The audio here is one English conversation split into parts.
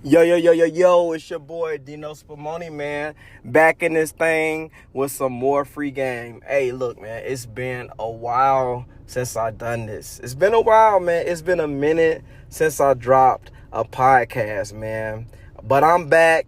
Yo, it's your boy Dino Spumoni, man. Back in this thing with some more free game. Hey, look, man, it's been a while since I done this. It's been a while, man. It's been a minute since I dropped a podcast, man. But I'm back.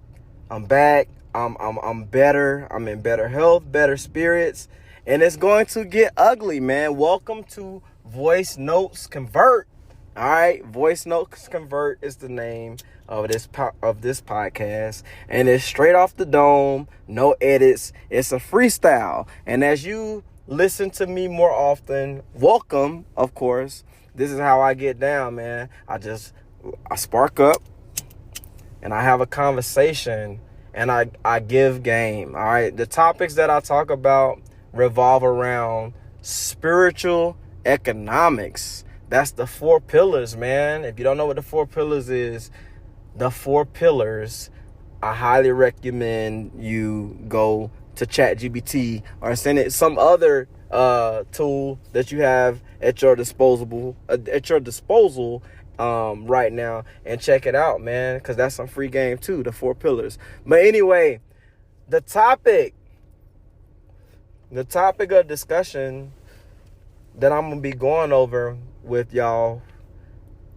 I'm better. I'm in better health, better spirits. And it's going to get ugly, man. Welcome to Voice Notes Convert. All right, Voice Notes Convert is the name of this podcast, and it's straight off the dome, no edits. It's a freestyle, and as you listen to me more often, welcome, of course. This is how I get down, man. I spark up, and I have a conversation, and I give game. All right, the topics that I talk about revolve around spiritual economics. That's the 4 pillars, man. If you don't know what the 4 pillars is, I highly recommend you go to ChatGPT or send it some other tool that you have at your disposal right now, and check it out, man, because that's some free game too, the 4 pillars. But anyway, the topic of discussion that I'm gonna be going over with y'all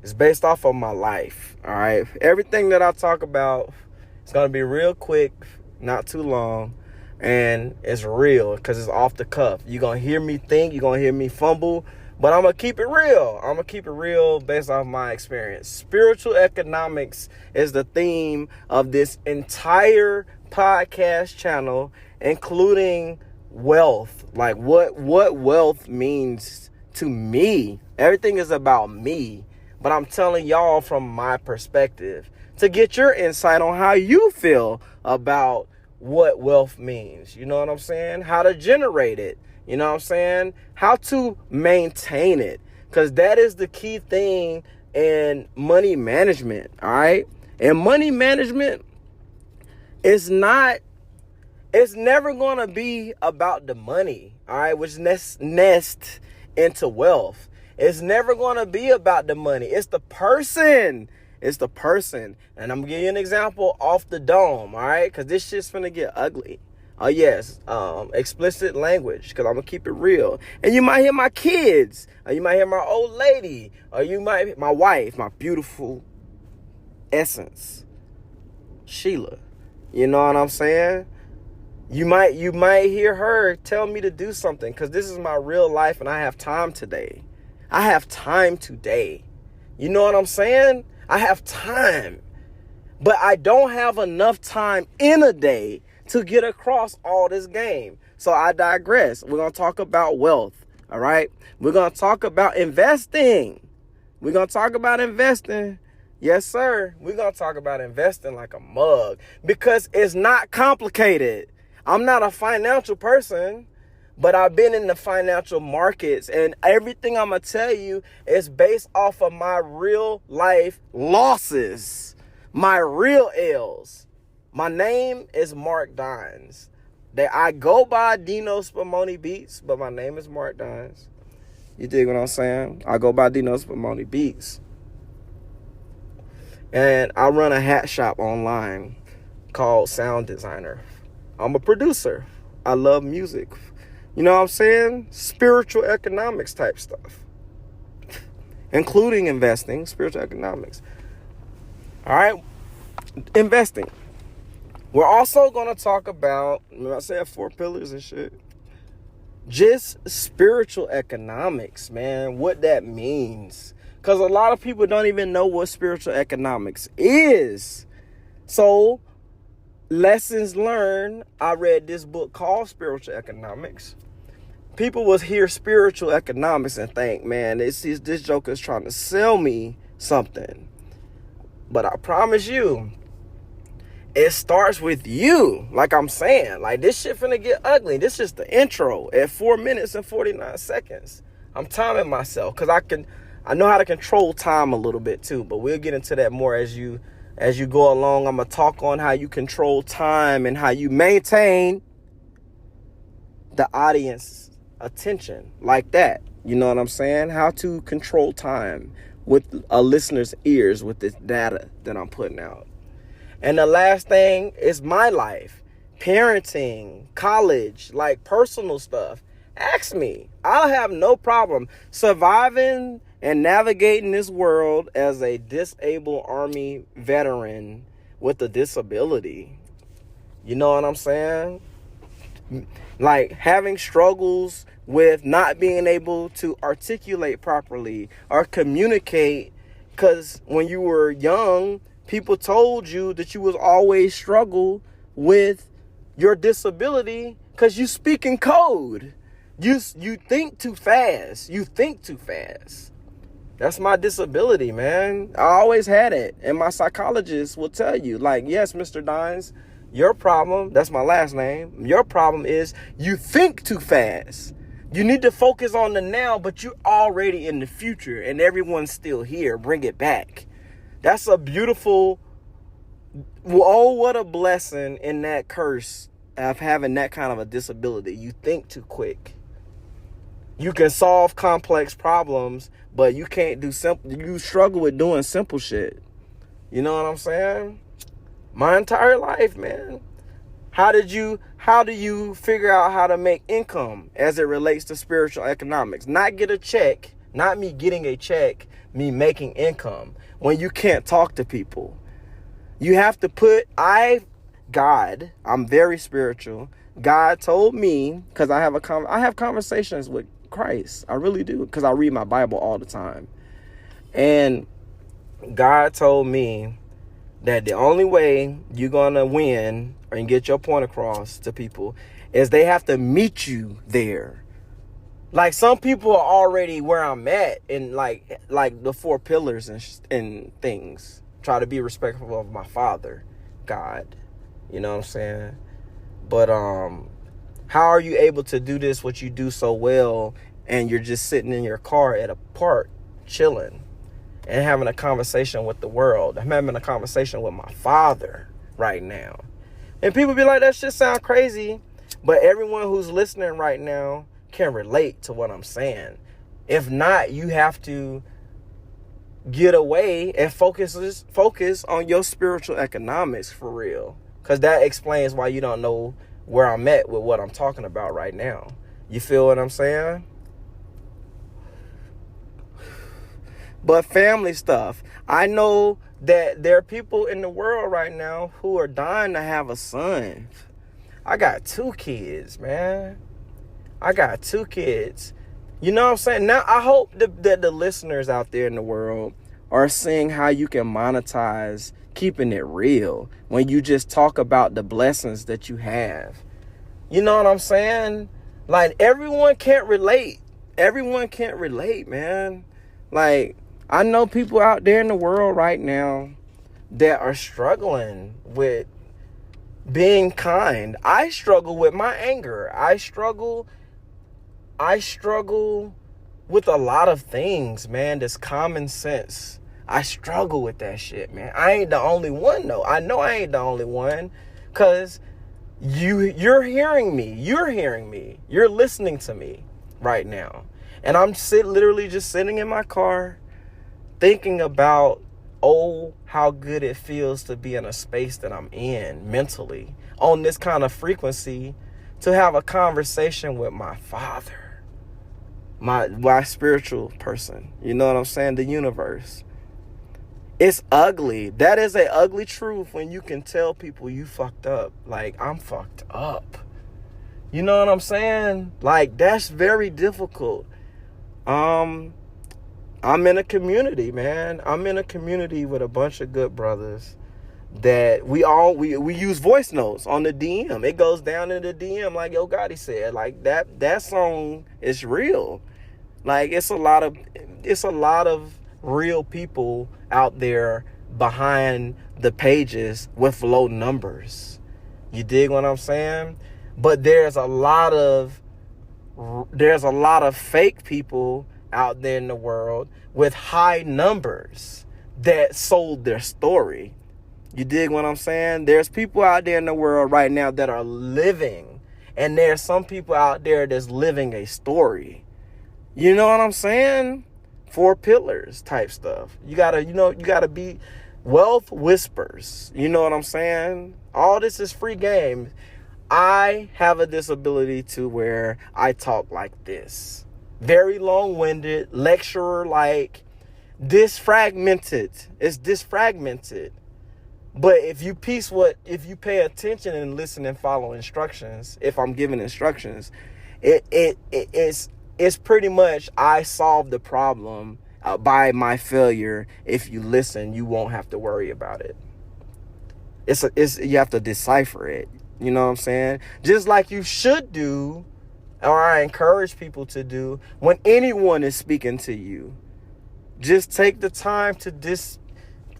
is based off of my life. All right, everything that I talk about is gonna be real quick, not too long, and it's real because it's off the cuff. You're gonna hear me think, you're gonna hear me fumble, but I'm gonna keep it real. I'm gonna keep it real based off my experience. Spiritual economics is the theme of this entire podcast channel, including wealth. Like what wealth means to me. Everything is about me, but I'm telling y'all from my perspective to get your insight on how you feel about what wealth means. You know what I'm saying? How to generate it. You know what I'm saying? How to maintain it. Because that is the key thing in money management. All right. And money management is it's never going to be about the money. All right. Which nest into wealth. It's never going to be about the money. It's the person. It's the person. And I'm going to give you an example off the dome, all right? Because this shit's finna get ugly. Yes, explicit language, because I'm going to keep it real. And you might hear my kids, or you might hear my old lady, or you might hear my wife, my beautiful essence, Sheila. You know what I'm saying? You might hear her tell me to do something, because this is my real life and I have time today. You know what I'm saying? I have time. But I don't have enough time in a day to get across all this game. So I digress. We're going to talk about wealth. All right? We're going to talk about investing. Yes, sir. We're going to talk about investing like a mug, because it's not complicated. I'm not a financial person, but I've been in the financial markets, and everything I'm going to tell you is based off of my real life losses, my real L's. My name is Mark Dines. I go by Dino Spumoni Beats, but my name is Mark Dines. You dig what I'm saying? I go by Dino Spumoni Beats. And I run a hat shop online called Sound Designer. I'm a producer. I love music. You know what I'm saying? Spiritual economics type stuff, including investing, spiritual economics. All right, investing. We're also going to talk about, when I said 4 pillars and shit, just spiritual economics, man, what that means. Because a lot of people don't even know what spiritual economics is. So, lessons learned. I read this book called Spiritual Economics. People will hear spiritual economics and think, man, this joker's trying to sell me something. But I promise you, it starts with you. Like I'm saying, like this shit finna get ugly. This is the intro at 4 minutes and 49 seconds. I'm timing myself because I know how to control time a little bit too, but we'll get into that more as you go along. I'm going to talk on how you control time and how you maintain the audience attention like that. You know what I'm saying? How to control time with a listener's ears with this data that I'm putting out. And the last thing is my life, parenting, college, like personal stuff. Ask me. I'll have no problem surviving and navigating this world as a disabled Army veteran with a disability. You know what I'm saying? Like having struggles with not being able to articulate properly or communicate, because when you were young, people told you that you was always struggle with your disability because you speak in code. You think too fast. You think too fast. That's my disability, man. I always had it. And my psychologist will tell you, like, yes, Mr. Dines, your problem, that's my last name, your problem is you think too fast. You need to focus on the now, but you're already in the future and everyone's still here. Bring it back. That's a beautiful, oh, what a blessing in that curse of having that kind of a disability. You think too quick. You can solve complex problems, but you can't do simple. You struggle with doing simple shit. You know what I'm saying? My entire life, man. How do you figure out how to make income as it relates to spiritual economics? Not get a check, not me getting a check, me making income. When you can't talk to people, you have to put, I'm very spiritual. God told me, because I have conversations with Christ. I really do, because I read my Bible all the time. And God told me that the only way you're going to win and get your point across to people is they have to meet you there. Like some people are already where I'm at in like the 4 pillars and things. Try to be respectful of my Father, God. You know what I'm saying? But how are you able to do this, what you do so well, and you're just sitting in your car at a park chilling and having a conversation with the world? I'm having a conversation with my Father right now. And people be like, that shit sound crazy. But everyone who's listening right now can relate to what I'm saying. If not, you have to get away and focus on your spiritual economics for real. Because that explains why you don't know where I'm at with what I'm talking about right now. You feel what I'm saying? But family stuff. I know that there are people in the world right now who are dying to have a son. I got 2 kids, man. I got 2 kids. You know what I'm saying? Now, I hope that the listeners out there in the world are seeing how you can monetize keeping it real when you just talk about the blessings that you have. You know what I'm saying? Like, everyone can't relate. Everyone can't relate, man. Like, I know people out there in the world right now that are struggling with being kind. I struggle with my anger. I struggle with a lot of things, man. That's common sense. I struggle with that shit, man. I ain't the only one, though. I know I ain't the only one, because you're hearing me. You're hearing me. You're listening to me right now. And I'm literally just sitting in my car thinking about, oh, how good it feels to be in a space that I'm in mentally on this kind of frequency, to have a conversation with my Father, my spiritual person. You know what I'm saying? The universe. It's ugly. That is a ugly truth when you can tell people you fucked up. Like, I'm fucked up. You know what I'm saying? Like, that's very difficult. I'm in a community, man. I'm in a community with a bunch of good brothers that we use voice notes on the DM. It goes down in the DM like Yo Gotti said. Like, that song is real. Like, it's a lot of real people out there behind the pages with low numbers. You dig what I'm saying? But there's a lot of fake people out there in the world with high numbers that sold their story. You dig what I'm saying? There's people out there in the world right now that are living, and there's some people out there that's living a story. You know what I'm saying? 4 pillars type stuff. You gotta be Wealth whispers. You know what I'm saying? All this is free game. I have a disability to where I talk like this. Very long-winded, lecturer-like, disfragmented. It's disfragmented. But if you pay attention and listen and follow instructions, if I'm giving instructions, it's pretty much I solved the problem by my failure. If you listen, you won't have to worry about it. You have to decipher it. You know what I'm saying? Just like you should do, or I encourage people to do, when anyone is speaking to you. Just take the time to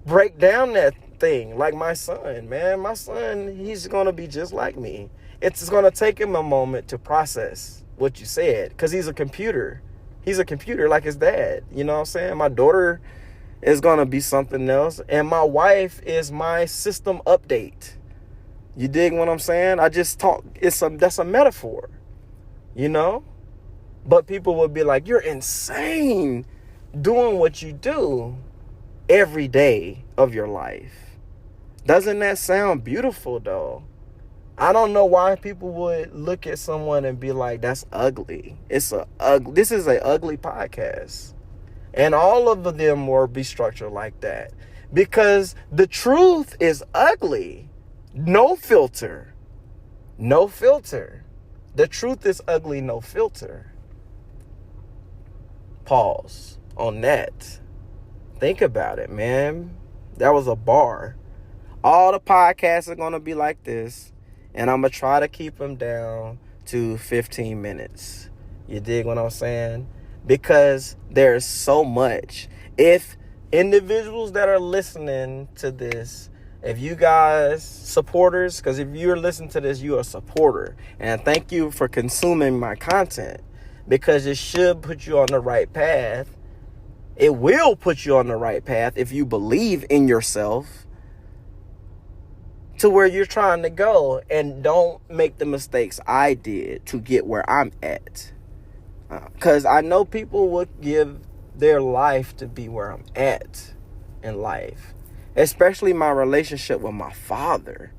break down that thing. Like my son, man. My son, he's going to be just like me. It's going to take him a moment to process what you said, because he's a computer. He's a computer like his dad. You know what I'm saying? My daughter is going to be something else. And my wife is my system update. You dig what I'm saying? I just talk. That's a metaphor, you know? But people will be like, you're insane doing what you do every day of your life. Doesn't that sound beautiful, though? I don't know why people would look at someone and be like, that's ugly. This is an ugly podcast. And all of them will be structured like that. Because the truth is ugly. No filter. No filter. The truth is ugly, no filter. Pause on that. Think about it, man. That was a bar. All the podcasts are going to be like this. And I'm going to try to keep them down to 15 minutes. You dig what I'm saying? Because there's so much. If individuals that are listening to this, if you guys, supporters, because if you're listening to this, you're a supporter. And thank you for consuming my content, because it should put you on the right path. It will put you on the right path if you believe in yourself to where you're trying to go, and don't make the mistakes I did to get where I'm at. Because I know people would give their life to be where I'm at in life. Especially my relationship with my father.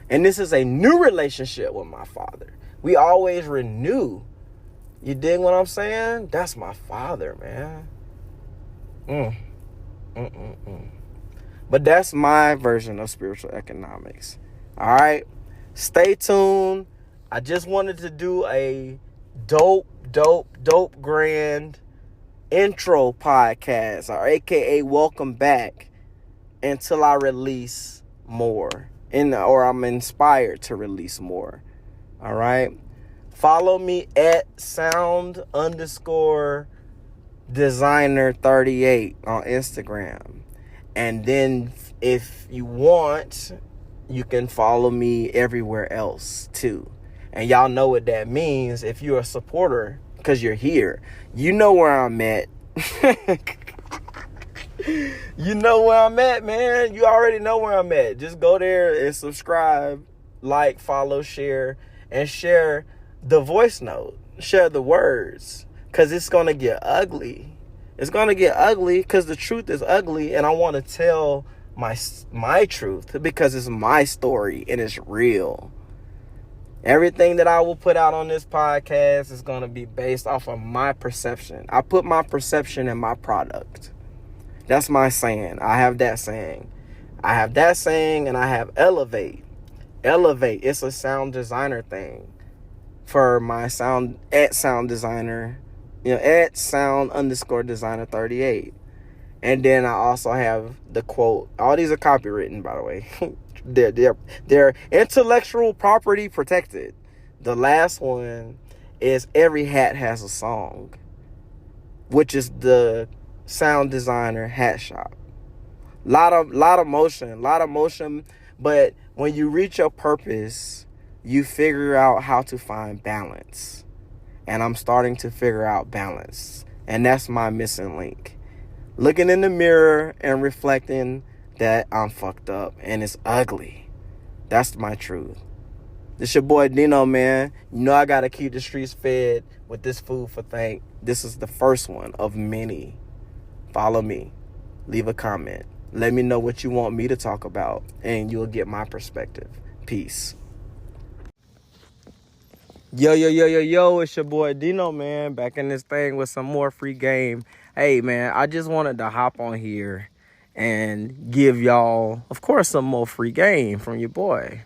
And this is a new relationship with my father. We always renew. You dig what I'm saying? That's my father, man. But that's my version of spiritual economics. All right? Stay tuned. I just wanted to do a dope grand intro podcast, or AKA welcome back, until I release more, or I'm inspired to release more. All right. Follow me at sound_designer38 on Instagram. And then if you want, you can follow me everywhere else too. And y'all know what that means. If you're a supporter, because you're here, you know where I'm at. You know where I'm at, man. You already know where I'm at. Just go there and subscribe, like, follow, share, and share the voice note. Share the words, because it's going to get ugly. It's going to get ugly because the truth is ugly, and I want to tell my truth because it's my story and it's real. Everything that I will put out on this podcast is going to be based off of my perception. I put my perception in my product. That's my saying. I have that saying. I have that saying, and I have elevate. Elevate. It's a sound designer thing for my sound at sound designer, at sound_designer38. And then I also have the quote. All these are copywritten, by the way. They're intellectual property protected. The last one is every hat has a song, which is the sound designer hat shop. Lot of motion, but when you reach your purpose, you figure out how to find balance. And I'm starting to figure out balance, and that's my missing link. Looking in the mirror and reflecting that I'm fucked up and it's ugly. That's my truth. This your boy Dino, man. You know I gotta keep the streets fed with this food for thought. This is the first one of many. Follow me. Leave a comment. Let me know what you want me to talk about, and you'll get my perspective. Peace. Yo, it's your boy Dino, man, back in this thing with some more free game. Hey, man, I just wanted to hop on here and give y'all, of course, some more free game from your boy.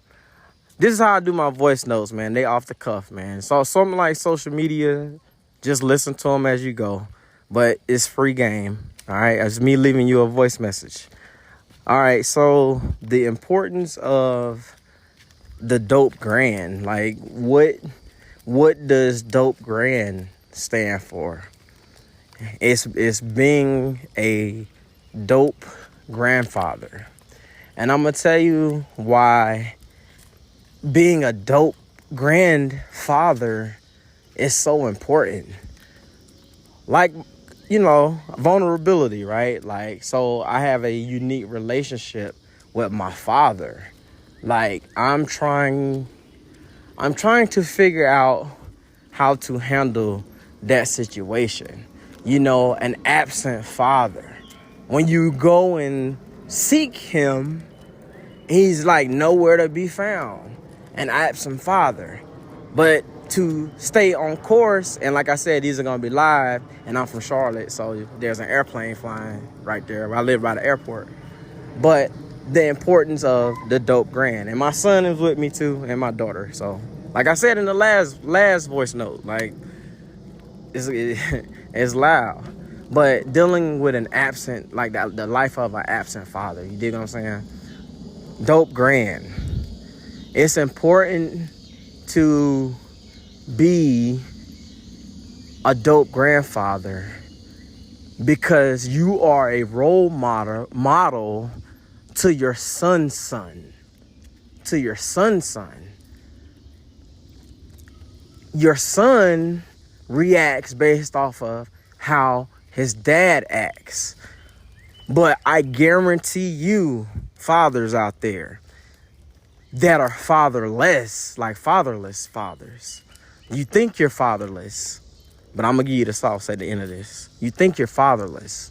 This is how I do my voice notes, man. They off the cuff, man. So something like social media, just listen to them as you go. But it's free game, all right? It's me leaving you a voice message. All right, so the importance of the dope grand. Like, what does dope grand stand for? It's being a dope grandfather. And I'm going to tell you why being a dope grandfather is so important. Like, vulnerability, right? Like, so I have a unique relationship with my father. Like, I'm trying to figure out how to handle that situation. An absent father. When you go and seek him, he's like nowhere to be found. An absent father. But to stay on course, and like I said, these are going to be live, and I'm from Charlotte, so there's an airplane flying right there. I live by the airport. But the importance of the dope grand. And my son is with me too, and my daughter. So, like I said in the last voice note, like, it's loud. But dealing with an absent, like the life of an absent father, you dig what I'm saying? Dope grand. It's important to be a dope grandfather because you are a role model to your son's son. To your son's son. Your son reacts based off of how his dad acts. But I guarantee you, fathers out there that are fatherless, like fatherless fathers. You think you're fatherless, but I'm going to give you the sauce at the end of this. You think you're fatherless.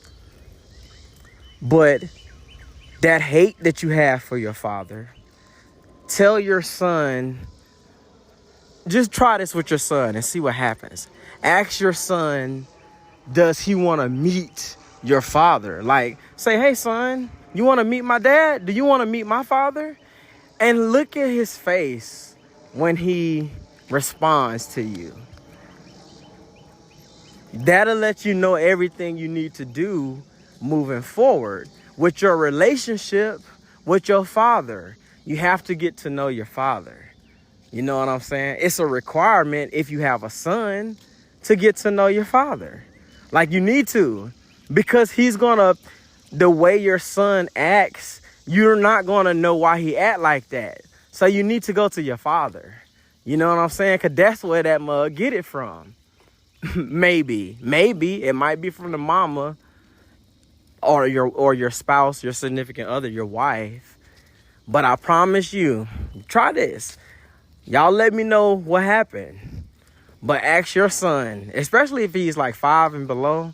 But that hate that you have for your father, tell your son, just try this with your son and see what happens. Ask your son, does he want to meet your father? Like, say, hey, son, you want to meet my dad? Do you want to meet my father? And look at his face when he responds to you. That'll let you know everything you need to do moving forward with your relationship with your father. You have to get to know your father. You know what I'm saying? It's a requirement if you have a son to get to know your father. Like, you need to, because the way your son acts, you're not going to know why he act like that. So you need to go to your father. You know what I'm saying? Because that's where that mug get it from. Maybe it might be from the mama or your spouse, your significant other, your wife. But I promise you, try this. Y'all let me know what happened. But ask your son, especially if he's like 5 and below,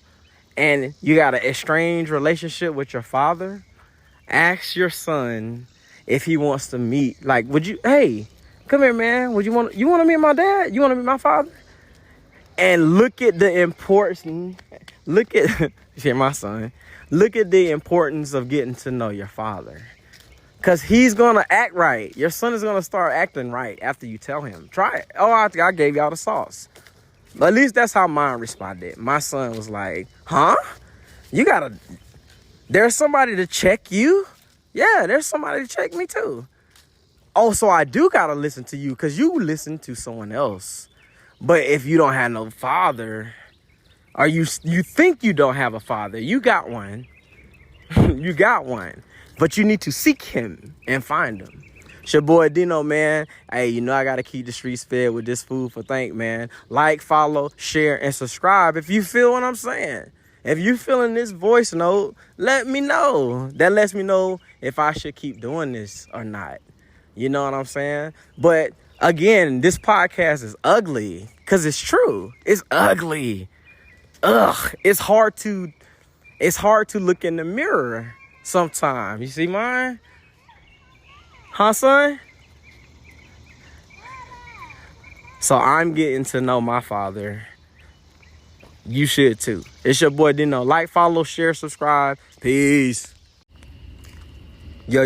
and you got an estranged relationship with your father, ask your son if he wants to meet. Like, hey, come here, man. You want to meet my dad? You want to meet my father? And look at the importance. My son. Look at the importance of getting to know your father. Because he's going to act right. Your son is going to start acting right after you tell him. Try it. Oh, I gave y'all the sauce. At least that's how mine responded. My son was like, huh? There's somebody to check you? Yeah, there's somebody to check me too. Oh, so I do got to listen to you because you listen to someone else. But if you don't have no father, or you think you don't have a father, you got one. You got one. But you need to seek him and find him. It's your boy Dino, man. Hey, I got to keep the streets fed with this food for think, man. Like, follow, share, and subscribe if you feel what I'm saying. If you feeling this voice note, let me know. That lets me know if I should keep doing this or not. You know what I'm saying? But again, this podcast is ugly because it's true. It's ugly. Ugh. It's hard to look in the mirror sometime. You see mine? Huh, son? So I'm getting to know my father. You should too. It's your boy Dino. Like, follow, share, subscribe. Peace. Yo.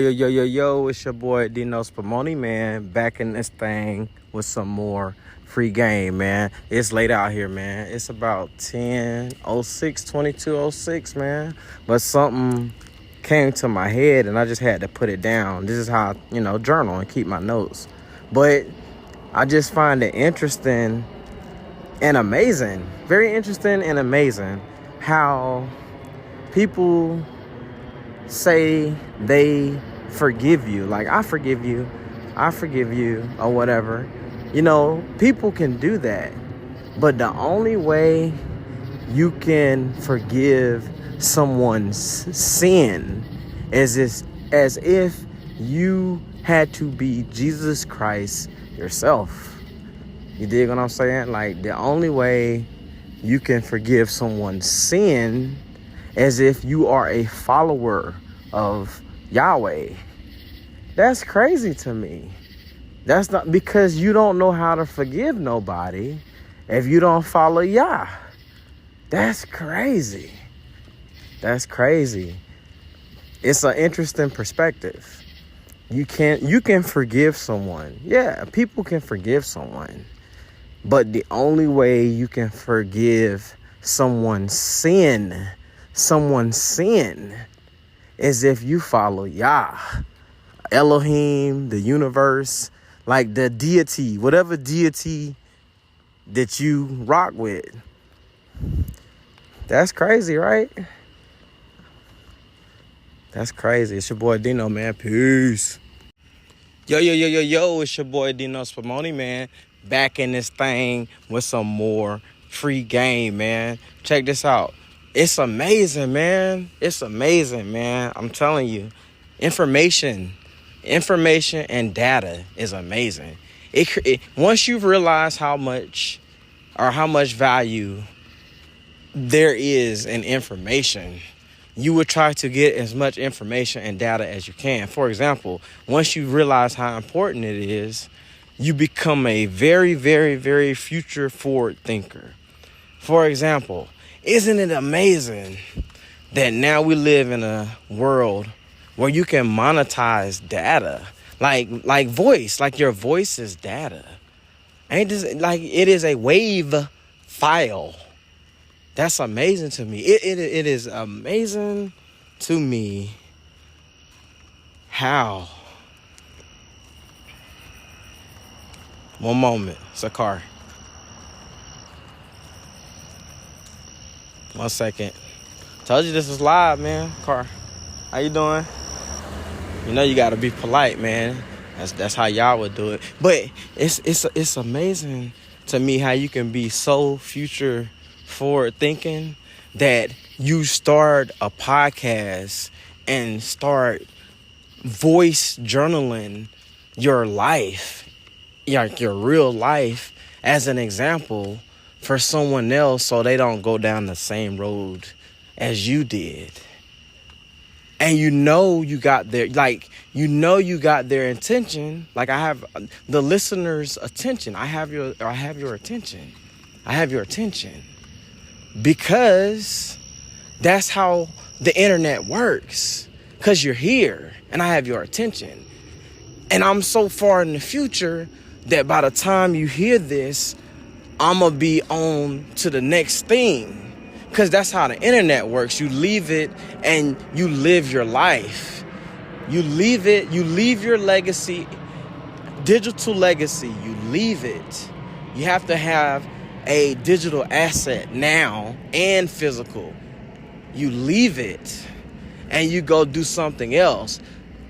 It's your boy Dino Spumoni, man. Back in this thing with some more free game, man. It's late out here, man. It's about 10:06, 22:06, man. But something came to my head and I just had to put it down. This is how I, journal and keep my notes. But I just find it interesting and amazing, very interesting and amazing how people say they forgive you. Like, I forgive you, or whatever. People can do that. But the only way you can forgive someone's sin is as if you had to be Jesus Christ yourself. You dig what I'm saying? Like, the only way you can forgive someone's sin as if you are a follower of Yahweh. That's crazy to me. That's not because you don't know how to forgive nobody if you don't follow Yah. That's crazy. That's crazy. It's an interesting perspective. You can forgive someone. Yeah, people can forgive someone. But the only way you can forgive someone's sin is if you follow Yah, Elohim, the universe, like the deity, whatever deity that you rock with. That's crazy, right? That's crazy. It's your boy Dino, man. Peace. Yo. It's your boy Dino Spumoni, man. Back in this thing with some more free game, man. Check this out. It's amazing, man. It's amazing, man. I'm telling you. Information and data is amazing. Once you realize how much value there is in information, you would try to get as much information and data as you can. For example, once you realize how important it is, you become a very, very, very future forward thinker. For example, isn't it amazing that now we live in a world where you can monetize data? Like voice, like your voice is data. Ain't this like it is a wave file? That's amazing to me. It is amazing to me how. One moment. It's a car. 1 second. Told you this was live, man. Car. How you doing? You gotta be polite, man. That's how y'all would do it. But it's amazing to me how you can be so future forward thinking that you start a podcast and start voice journaling your life, like your real life, as an example for someone else so they don't go down the same road as you did. And you got their attention. Like, I have the listener's attention. I have your attention. I have your attention. Because that's how the internet works. Because you're here and I have your attention. And I'm so far in the future that by the time you hear this, I'm going to be on to the next thing. Because that's how the internet works. You leave it and you live your life. You leave it, you leave your legacy, digital legacy, you leave it. You have to have a digital asset now and physical. You leave it and you go do something else.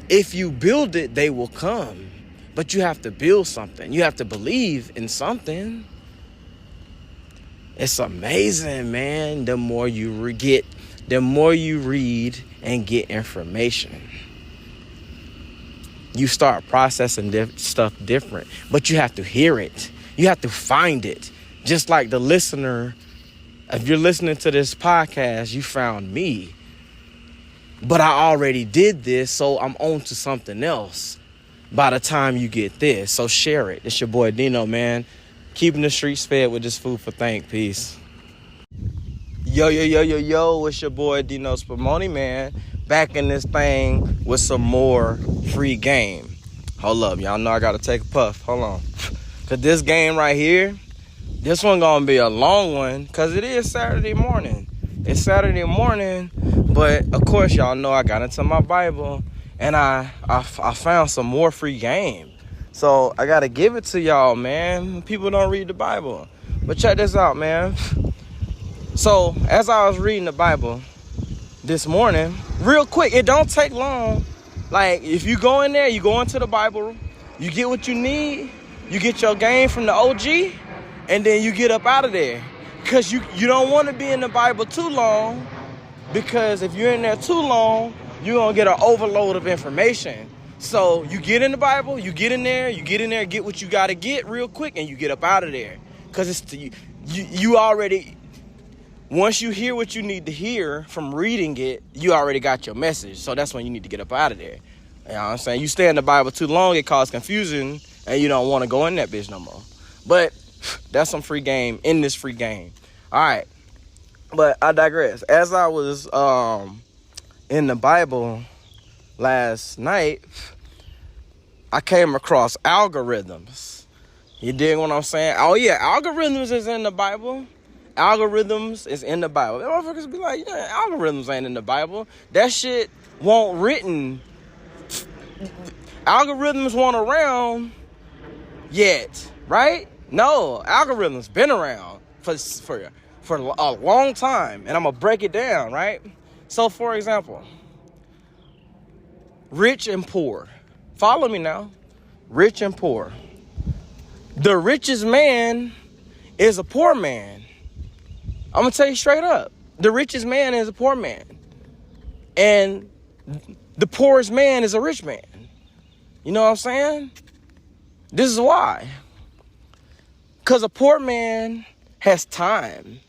If you build it, they will come. But you have to build something. You have to believe in something. It's amazing, man. The more you read and get information, you start processing stuff different. But you have to hear it. You have to find it. Just like the listener, if you're listening to this podcast, you found me. but I already did this, so I'm on to something else by the time you get this. So share it. It's your boy Dino, man. Keeping the streets fed with this food for think. Peace. Yo, it's your boy Dino Spumoni, man. Back in this thing with some more free game. Hold up, y'all know I gotta take a puff. Hold on. Cause this game right here, this one gonna be a long one, cause it is Saturday morning. It's Saturday morning, but of course y'all know I got into my Bible and I found some more free game. So I gotta give it to y'all, man. People don't read the Bible. But check this out, man. So as I was reading the Bible this morning, real quick, it don't take long. Like if you go in there, you go into the Bible, you get what you need, you get your game from the OG, and then you get up out of there. Because you don't want to be in the Bible too long, because if you're in there too long, you're going to get an overload of information. So you get in the Bible, you get in there, get what you got to get real quick, and you get up out of there. Because it's you already, once you hear what you need to hear from reading it, you already got your message. So that's when you need to get up out of there. You know what I'm saying? You stay in the Bible too long, it causes confusion, and you don't want to go in that bitch no more. But that's some free game in this free game. All right. But I digress. As I was in the Bible last night, I came across algorithms. You dig what I'm saying? Oh, yeah. Algorithms is in the Bible. Algorithms is in the Bible. The motherfuckers be like, yeah, algorithms ain't in the Bible. That shit won't written. Algorithms weren't around yet, right? No, algorithms been around for a long time, and I'm gonna break it down, right? So, for example, rich and poor. Follow me now. Rich and poor. The richest man is a poor man. I'm gonna tell you straight up. The richest man is a poor man, and the poorest man is a rich man. You know what I'm saying? This is why. Because a poor man has time,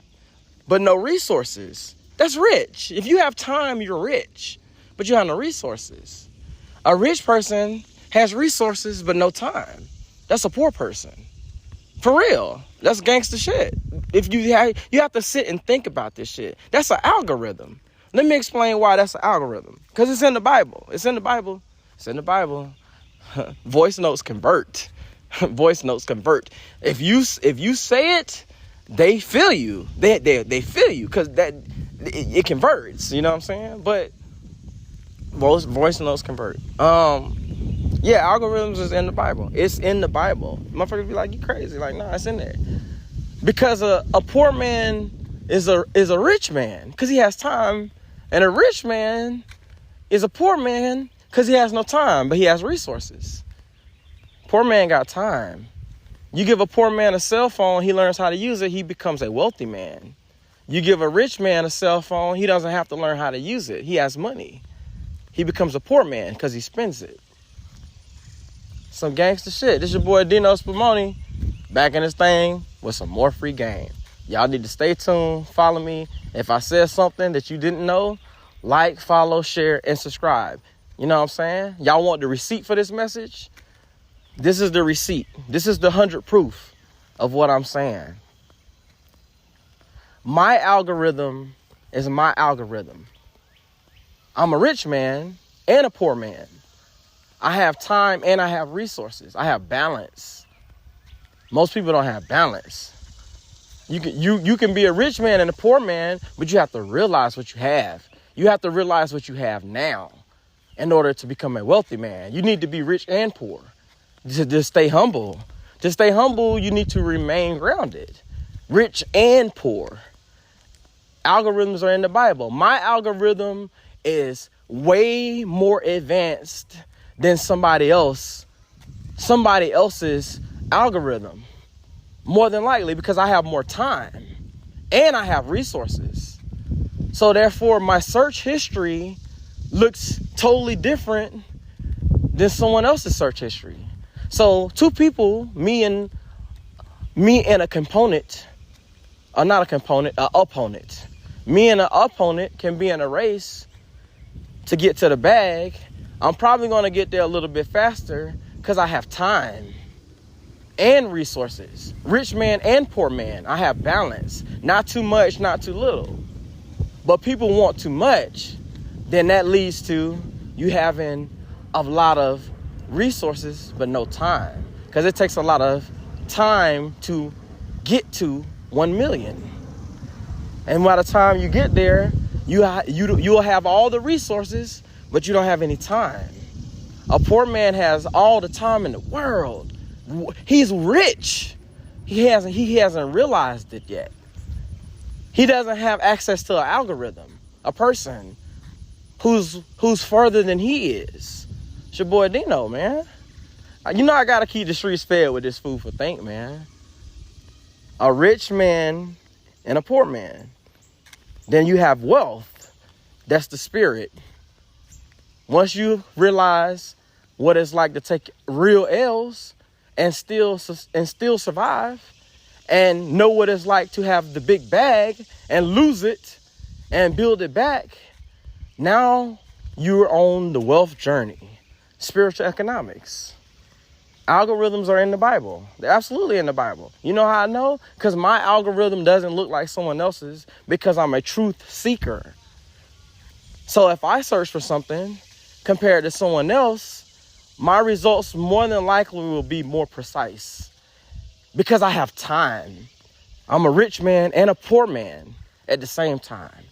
but no resources. That's rich. If you have time, you're rich, but you have no resources. A rich person has resources, but no time. That's a poor person. For real. That's gangster shit. If you have to sit and think about this shit. That's an algorithm. Let me explain why that's an algorithm. Because it's in the Bible. It's in the Bible. It's in the Bible. Voice notes convert. Voice notes convert. If you say it, they feel you. They feel you because it converts. You know what I'm saying? But voice notes convert. Yeah, algorithms is in the Bible. It's in the Bible. Motherfuckers be like, you crazy? Like, nah, it's in there. Because a poor man is a rich man because he has time, and a rich man is a poor man because he has no time, but he has resources. Poor man got time. You give a poor man a cell phone, he learns how to use it, he becomes a wealthy man. You give a rich man a cell phone, he doesn't have to learn how to use it. He has money. He becomes a poor man because he spends it. Some gangster shit. This your boy Dino Spumoni, back in this thing with some more free game. Y'all need to stay tuned, follow me. If I said something that you didn't know, like, follow, share, and subscribe. You know what I'm saying? Y'all want the receipt for this message? This is the receipt. This is the 100 proof of what I'm saying. My algorithm is my algorithm. I'm a rich man and a poor man. I have time and I have resources. I have balance. Most people don't have balance. You can be a rich man and a poor man, but you have to realize what you have. You have to realize what you have now in order to become a wealthy man. You need to be rich and poor. Just stay humble. To stay humble, you need to remain grounded. Rich and poor. Algorithms are in the Bible. My algorithm is way more advanced than somebody else's algorithm. More than likely because I have more time and I have resources. So therefore, my search history looks totally different than someone else's search history. So two people, me and a component, or not a component, an opponent. Me and an opponent can be in a race, to get to the bag, I'm probably going to get there a little bit faster because I have time and resources. Rich man and poor man, I have balance. Not too much, not too little. But people want too much, then that leads to you having a lot of resources but no time, because it takes a lot of time to get to 1 million. And by the time you get there, you'll have all the resources, but you don't have any time. A poor man has all the time in the world. He's rich. He hasn't realized it yet. He doesn't have access to an algorithm, a person who's further than he is. It's your boy Dino, man. You know I gotta keep the streets fed with this food for think, man. A rich man and a poor man. Then you have wealth. That's the spirit. Once you realize what it's like to take real L's and still survive, and know what it's like to have the big bag and lose it and build it back, now you're on the wealth journey. Spiritual economics. Algorithms are in the Bible. They're absolutely in the Bible. You know how I know? Because my algorithm doesn't look like someone else's, because I'm a truth seeker. So if I search for something compared to someone else, my results more than likely will be more precise because I have time. I'm a rich man and a poor man at the same time.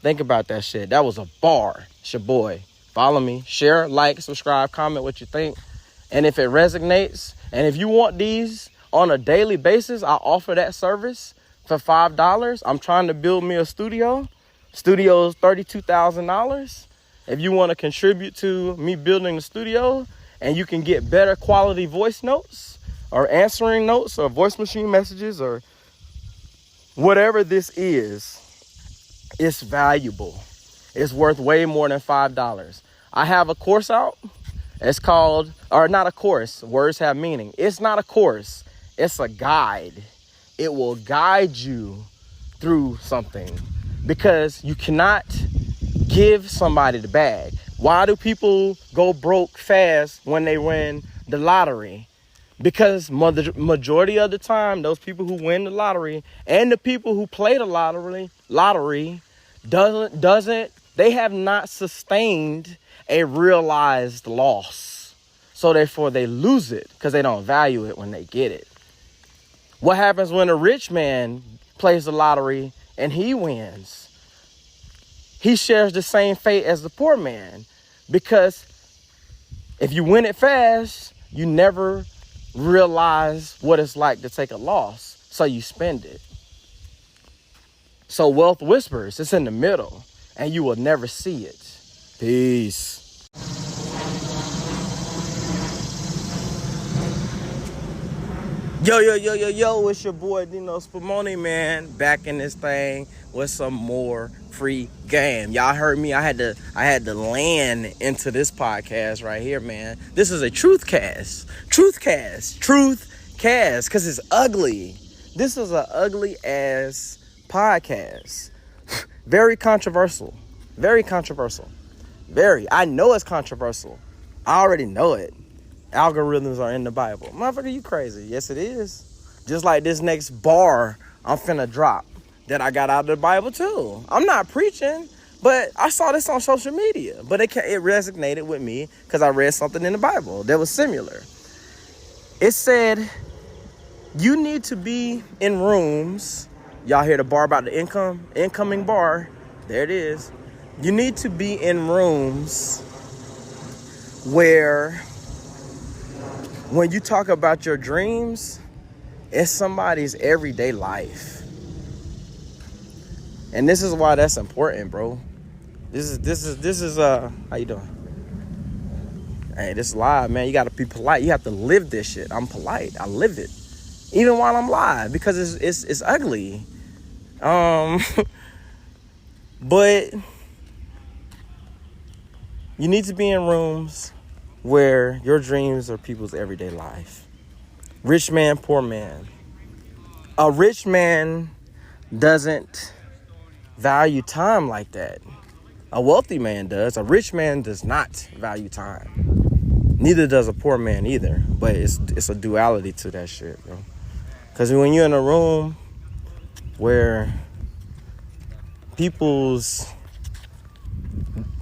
Think about that shit. That was a bar. It's your boy. Follow me, share, like, subscribe, comment what you think. And if it resonates, and if you want these on a daily basis, I offer that service for $5. I'm trying to build me a studio. Studio is $32,000. If you want to contribute to me building the studio, and you can get better quality voice notes or answering notes or voice machine messages or whatever this is, it's valuable. It's worth way more than $5. I have a course out. It's called, or not a course, words have meaning. It's not a course, it's a guide. It will guide you through something, because you cannot give somebody the bag. Why do people go broke fast when they win the lottery? Because majority of the time, those people who win the lottery and the people who play the lottery they have not sustained a realized loss. So therefore they lose it because they don't value it when they get it. What happens when a rich man plays the lottery and he wins? He shares the same fate as the poor man, because if you win it fast, you never realize what it's like to take a loss, so you spend it. So wealth whispers, it's in the middle, and you will never see it. Peace. Yo, it's your boy Dino Spumoni, man, back in this thing with some more free game. Y'all heard me. I had to land into this podcast right here, man. This is a truth cast, because it's ugly. This is an ugly ass podcast. Very controversial. I know it's controversial. I already know it. Algorithms are in the Bible. Motherfucker, you crazy. Yes, it is. Just like this next bar I'm finna drop that I got out of the Bible too. I'm not preaching, but I saw this on social media. But it resonated with me because I read something in the Bible that was similar. It said, you need to be in rooms. Y'all hear the bar about the incoming bar? There it is. You need to be in rooms where when you talk about your dreams, it's somebody's everyday life. And this is why that's important, bro. This is how you doing? Hey, this is live, man. You gotta be polite. You have to live this shit. I'm polite. I live it. Even while I'm live, because it's ugly. But you need to be in rooms where your dreams are people's everyday life. Rich man, poor man. A rich man doesn't value time like that. A wealthy man does. A rich man does not value time. Neither does a poor man either. But it's a duality to that shit, bro. Because when you're in a room where people's,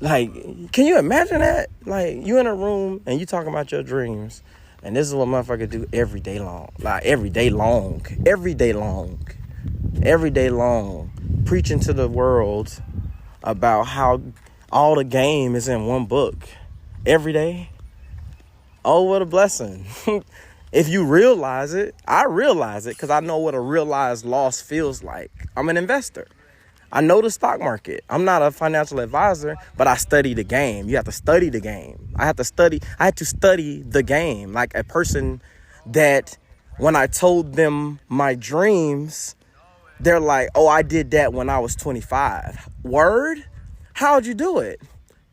like, can you imagine that? Like, you in a room and you talking about your dreams, and this is what motherfuckers do every day long. Like, every day long. Preaching to the world about how all the game is in one book. Every day. Oh, what a blessing. If you realize it, I realize it because I know what a realized loss feels like. I'm an investor. I know the stock market. I'm not a financial advisor, but I study the game. You have to study the game. I had to study the game. Like a person that when I told them my dreams, they're like, oh, I did that when I was 25. Word? How'd you do it?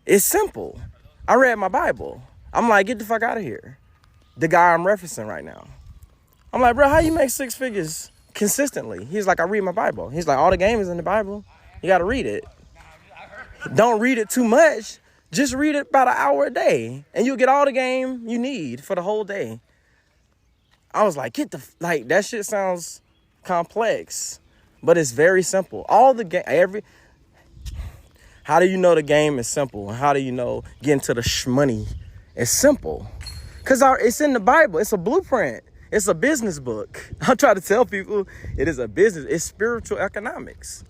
It's simple. I read my Bible. I'm like, get the fuck out of here. The guy I'm referencing right now. I'm like, bro, how you make 6 figures consistently? He's like, I read my Bible. He's like, all the game is in the Bible. You got to read it. Don't read it too much. Just read it about an hour a day, and you'll get all the game you need for the whole day. I was like, that shit sounds complex, but it's very simple. All the game, how do you know the game is simple? And how do you know getting to the shmoney is simple? Because it's in the Bible. It's a blueprint. It's a business book. I try to tell people it is a business. It's spiritual economics.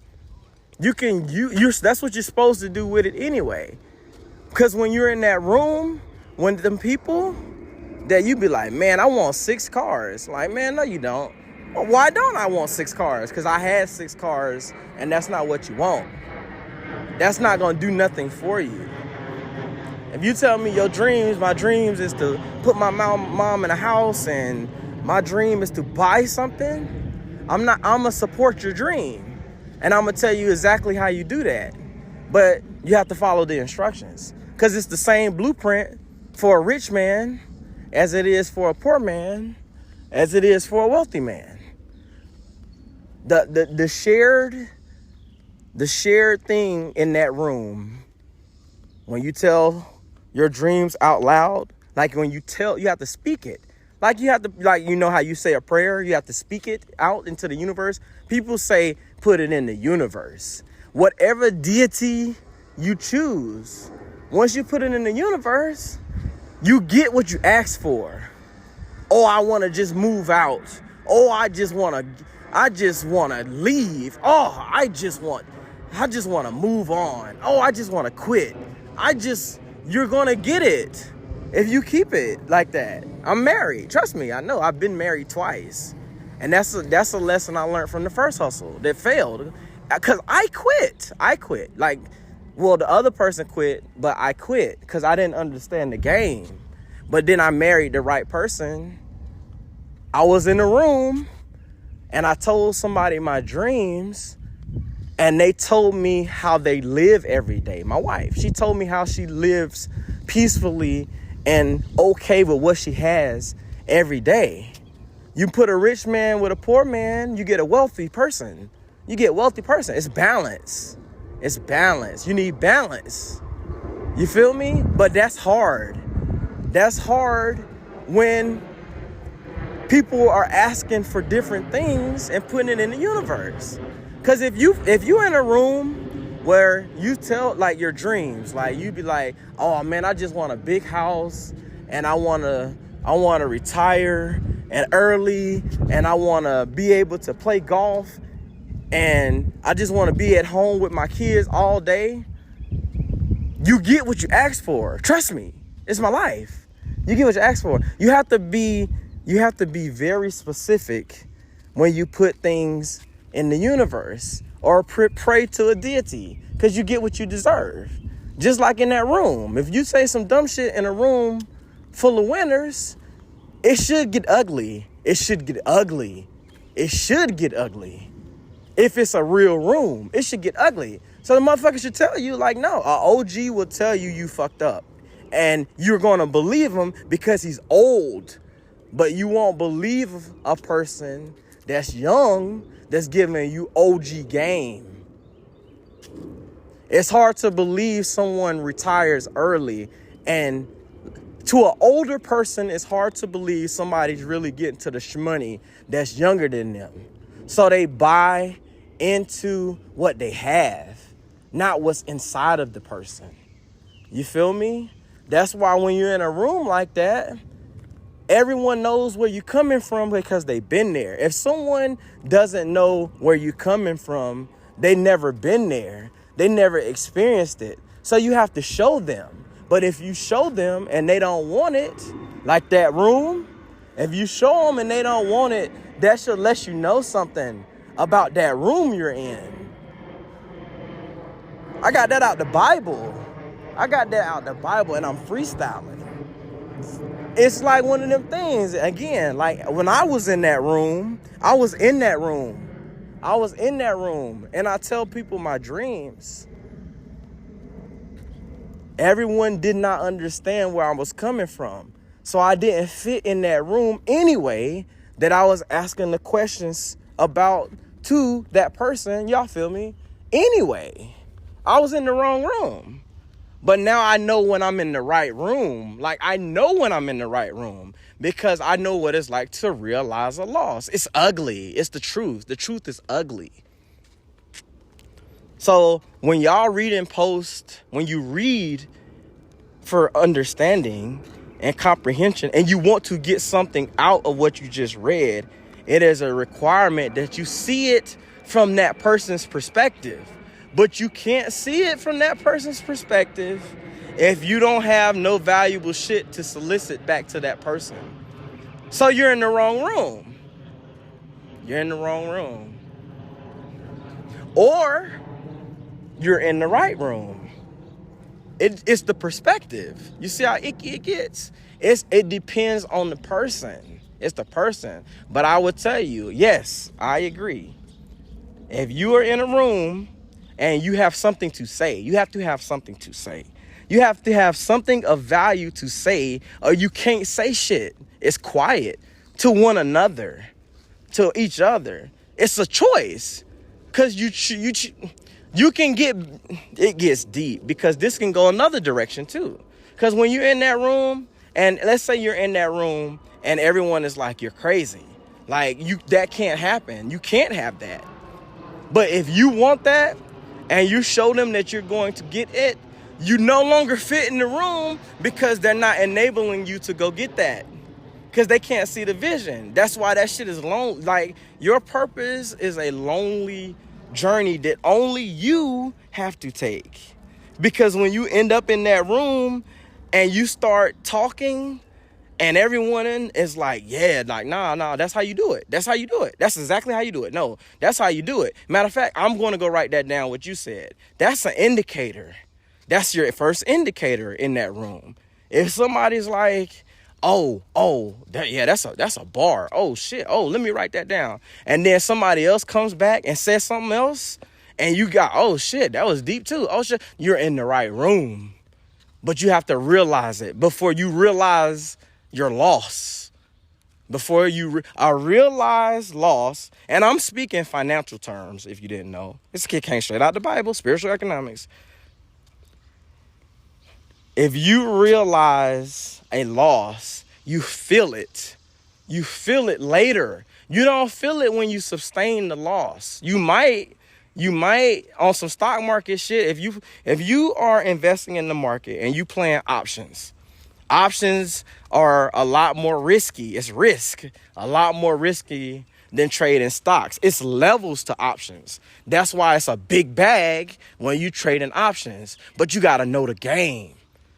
That's what you're supposed to do with it anyway. Because when you're in that room, when them people that you be like, man, I want 6 cars. Like, man, no, you don't. Well, why don't I want 6 cars? Because I had 6 cars, and that's not what you want. That's not going to do nothing for you. If you tell me your dreams, my dreams is to put my mom in a house and my dream is to buy something, I'm going to support your dream. And I'm going to tell you exactly how you do that. But you have to follow the instructions. Because it's the same blueprint for a rich man as it is for a poor man, as it is for a wealthy man. The shared thing in that room, when you tell your dreams out loud, like when you have to speak it. Like you have to, like, you know how you say a prayer, you have to speak it out into the universe. People say, put it in the universe. Whatever deity you choose, once you put it in the universe, you get what you ask for. Oh, I want to just move out. Oh, I just want to leave. Oh, I just want to move on. Oh, I just want to quit. You're going to get it if you keep it like that. I'm married. Trust me, I know. I've been married twice. And that's a lesson I learned from the first hustle that failed. Because I quit. Like, well, the other person quit, but I quit because I didn't understand the game. But then I married the right person. I was in a room and I told somebody my dreams, and they told me how they live every day. My wife, she told me how she lives peacefully and okay with what she has every day. You put a rich man with a poor man, you get a wealthy person. It's balance. You need balance. You feel me? But that's hard. That's hard when people are asking for different things and putting it in the universe. Because if you're in a room where you tell like your dreams, like you be like, oh man, I just want a big house and I want to retire and early, and I want to be able to play golf, and I just want to be at home with my kids all day. You get what you ask for. Trust me, it's my life. You get what you ask for. You have to be very specific when you put things in the universe or pray to a deity, because you get what you deserve. Just like in that room. If you say some dumb shit in a room full of winners, it should get ugly. It should get ugly. If it's a real room, it should get ugly. So the motherfucker should tell you, like, no, a OG will tell you fucked up. And you're going to believe him because he's old. But you won't believe a person that's young that's giving you OG game. It's hard to believe someone retires early, and to an older person, it's hard to believe somebody's really getting to the shmoney that's younger than them. So they buy into what they have, not what's inside of the person. You feel me? That's why when you're in a room like that, everyone knows where you're coming from because they've been there. If someone doesn't know where you're coming from, they never been there. They never experienced it. So you have to show them. But if you show them and they don't want it, like that room, if you show them and they don't want it, that should let you know something about that room you're in. I got that out the Bible. And I'm freestyling. It's like one of them things. Again, like when I was in that room, I was in that room. And I tell people my dreams. Everyone did not understand where I was coming from. So I didn't fit in that room anyway, that I was asking the questions about to that person. Y'all feel me? Anyway, I was in the wrong room. But now I know when I'm in the right room. Like, I know when I'm in the right room because I know what it's like to realize a loss. It's ugly. It's the truth. The truth is ugly. So when y'all read and post, when you read for understanding and comprehension, and you want to get something out of what you just read, it is a requirement that you see it from that person's perspective. But you can't see it from that person's perspective if you don't have no valuable shit to solicit back to that person. So you're in the wrong room. Or you're in the right room. It's the perspective. You see how icky it gets? It depends on the person. It's the person. But I would tell you, yes, I agree. If you are in a room and you have something to say, you have to have something to say. You have to have something of value to say, or you can't say shit. It's quiet to one another, to each other. It's a choice. Because you can get, it gets deep because this can go another direction too. Because when you're in that room, and let's say you're in that room and everyone is like, you're crazy. Like, that can't happen. You can't have that. But if you want that and you show them that you're going to get it, you no longer fit in the room because they're not enabling you to go get that. Because they can't see the vision. That's why that shit is lonely. Like, your purpose is a lonely journey that only you have to take. Because when you end up in that room and you start talking and everyone is like, yeah, like, nah, that's how you do it. That's how you do it. That's exactly how you do it. No, that's how you do it. Matter of fact, I'm going to go write that down, what you said. That's an indicator. That's your first indicator in that room. If somebody's like, that's a bar. Oh, shit. Oh, let me write that down. And then somebody else comes back and says something else. And you got, oh, shit, that was deep too. Oh, shit, you're in the right room. But you have to realize it before you realize your loss. Before you, a realized loss, and I'm speaking financial terms, if you didn't know. This kid came straight out the Bible, spiritual economics. If you realize a loss, you feel it. You feel it later. You don't feel it when you sustain the loss. You might on some stock market shit. If you are investing in the market and you playing options are a lot more risky. It's risk, a lot more risky than trading stocks. It's levels to options. That's why it's a big bag when you trade in options. But you got to know the game.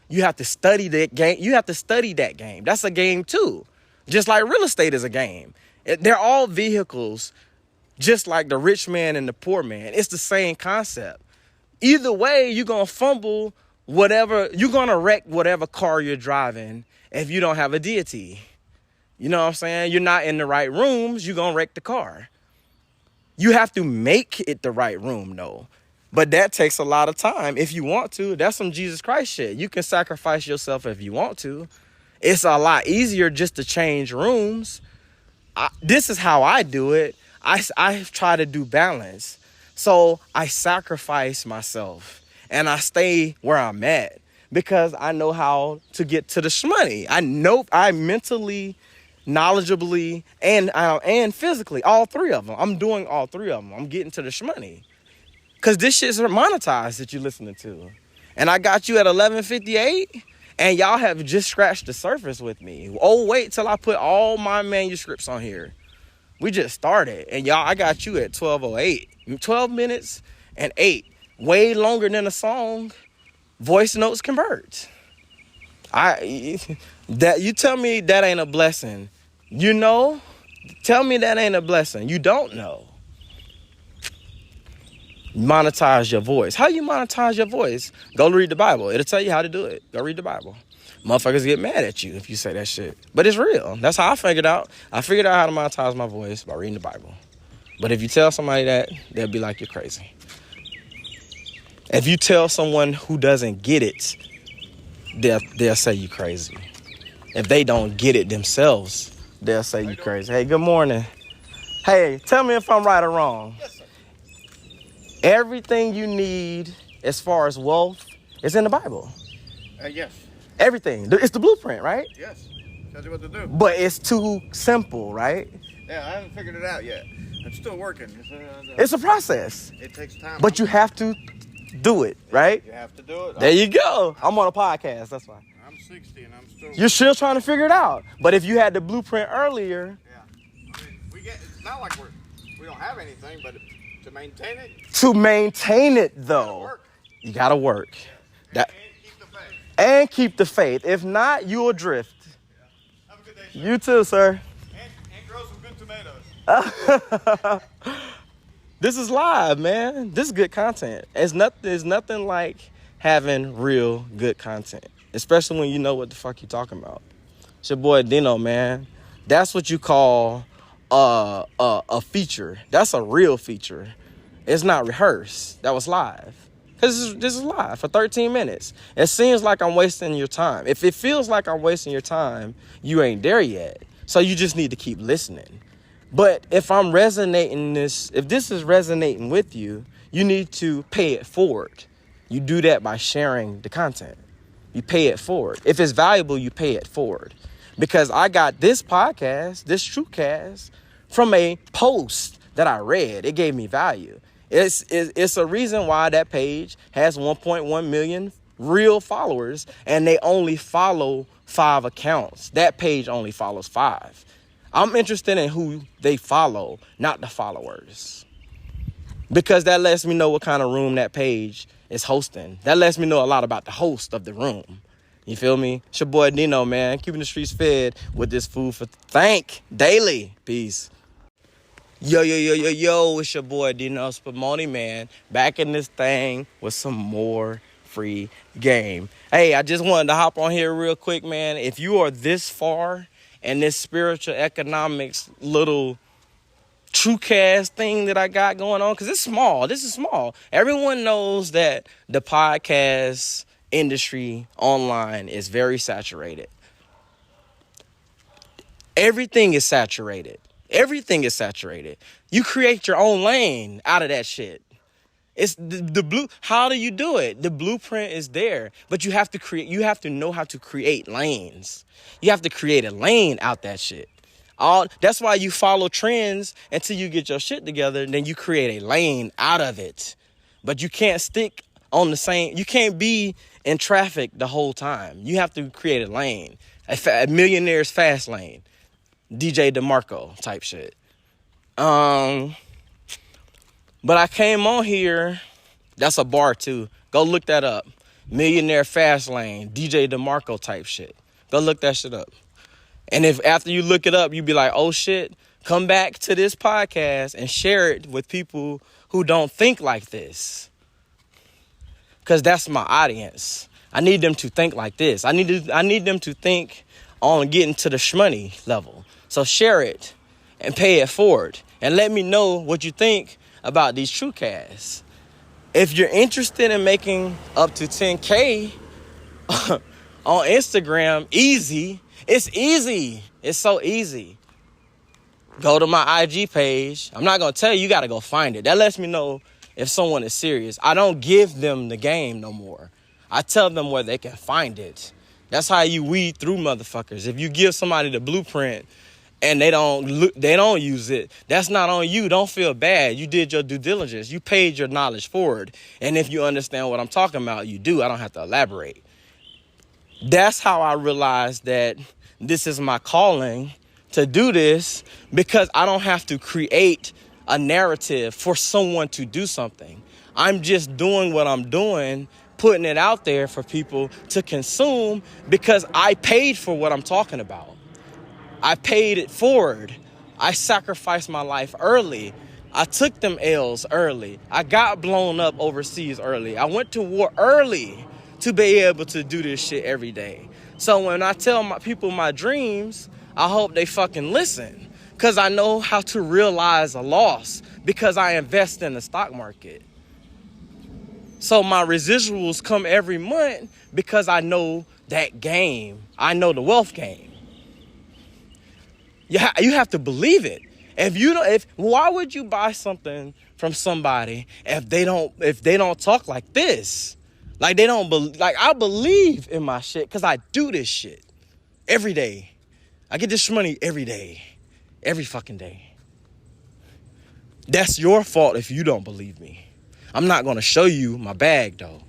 You have to study that game. You have to study that game. That's a game too. Just like real estate is a game. They're all vehicles, just like the rich man and the poor man. It's the same concept. Either way, you're going to fumble whatever. You're going to wreck whatever car you're driving if you don't have a deity. You know what I'm saying? You're not in the right rooms. You're going to wreck the car. You have to make it the right room, though. But that takes a lot of time if you want to. That's some Jesus Christ shit. You can sacrifice yourself if you want to. It's a lot easier just to change rooms. This is how I do it. I try to do balance. So I sacrifice myself. and I stay where I'm at because I know how to get to the shmoney. I mentally, knowledgeably, and physically, all three of them. I'm doing all three of them. I'm getting to the shmoney. Because this shit's monetized that you're listening to. And I got you at 11:58, and y'all have just scratched the surface with me. Oh, wait till I put all my manuscripts on here. We just started, and y'all, I got you at 12:08. 12 minutes and 8. Way longer than a song. Voice notes convert. You tell me that ain't a blessing. You know? Tell me that ain't a blessing. You don't know. Monetize your voice. How you monetize your voice? Go read the Bible. It'll tell you how to do it. Go read the Bible. Motherfuckers get mad at you if you say that shit. But it's real. That's how I figured out. I figured out how to monetize my voice by reading the Bible. But if you tell somebody that, they'll be like, you're crazy. If you tell someone who doesn't get it, they'll say you crazy. If they don't get it themselves, they'll say you crazy. Hey, good morning. Hey, tell me if I'm right or wrong. Yes, sir. Everything you need as far as wealth is in the Bible. Yes. Everything. It's the blueprint, right? Yes. Tells you what to do. But it's too simple, right? Yeah, I haven't figured it out yet. I'm still working. It's a process. It takes time. But you have to do it, right? You have to do it. There you go. I'm on a podcast, that's why. I'm 60 and I'm still... You're still trying to figure it out. But if you had the blueprint earlier... Yeah. I mean, it's not like we don't have anything, but to maintain it... To maintain it, though, you gotta work. And keep the faith. And keep the faith. If not, you'll drift. Yeah. Have a good day, sir. You too, sir. And grow some good tomatoes. This is live, man. This is good content. There's nothing like having real good content, especially when you know what the fuck you're talking about. It's your boy Dino, man. That's what you call a feature. That's a real feature. It's not rehearsed. That was live. Because this is live for 13 minutes. It seems like I'm wasting your time. If it feels like I'm wasting your time, you ain't there yet. So you just need to keep listening. But if if this is resonating with you, you need to pay it forward. You do that by sharing the content. You pay it forward. If it's valuable, you pay it forward. Because I got this podcast, this TrueCast, from a post that I read. It gave me value. It's a reason why that page has 1.1 million real followers, and they only follow 5 accounts. That page only follows 5. I'm interested in who they follow, not the followers. Because that lets me know what kind of room that page is hosting. That lets me know a lot about the host of the room. You feel me? It's your boy Dino, man. Keeping the streets fed with this food for thank daily. Peace. Yo, it's your boy Dino Spumoni, man. Back in this thing with some more free game. Hey, I just wanted to hop on here real quick, man. If you are this far in this spiritual economics little TrueCast thing that I got going on, because it's small. This is small. Everyone knows that the podcast industry online is very saturated. Everything is saturated. Everything is saturated. You create your own lane out of that shit. It's the blue. How do you do it? The blueprint is there, but you have to know how to create lanes. You have to create a lane out that shit. That's why you follow trends until you get your shit together. Then you create a lane out of it. But you can't stick on the same. You can't be in traffic the whole time. You have to create a lane, a millionaire's fast lane. DJ DeMarco type shit. But I came on here. That's a bar too. Go look that up. Millionaire fast lane. DJ DeMarco type shit. Go look that shit up. And if after you look it up, you be like, oh shit, come back to this podcast and share it with people who don't think like this. Because that's my audience. I need them to think like this. I need them to think on getting to the shmoney level. So share it and pay it forward. And let me know what you think about these TrueCasts. If you're interested in making up to 10K on Instagram, easy. It's easy. It's so easy. Go to my IG page. I'm not going to tell you, you got to go find it. That lets me know if someone is serious. I don't give them the game no more. I tell them where they can find it. That's how you weed through motherfuckers. If you give somebody the blueprint and they don't use it, that's not on you. Don't feel bad. You did your due diligence. You paid your knowledge forward. And if you understand what I'm talking about, you do. I don't have to elaborate. That's how I realized that this is my calling to do this, because I don't have to create a narrative for someone to do something. I'm just doing what I'm doing, putting it out there for people to consume, because I paid for what I'm talking about. I paid it forward. I sacrificed my life early. I took them L's early. I got blown up overseas early. I went to war early to be able to do this shit every day. So when I tell my people my dreams, I hope they fucking listen, because I know how to realize a loss, because I invest in the stock market. So my residuals come every month because I know that game. I know the wealth game. You have to believe it. Why would you buy something from somebody if they don't talk like this? Like they don't I believe in my shit because I do this shit every day. I get this money every day, every fucking day. That's your fault if you don't believe me. I'm not going to show you my bag, though.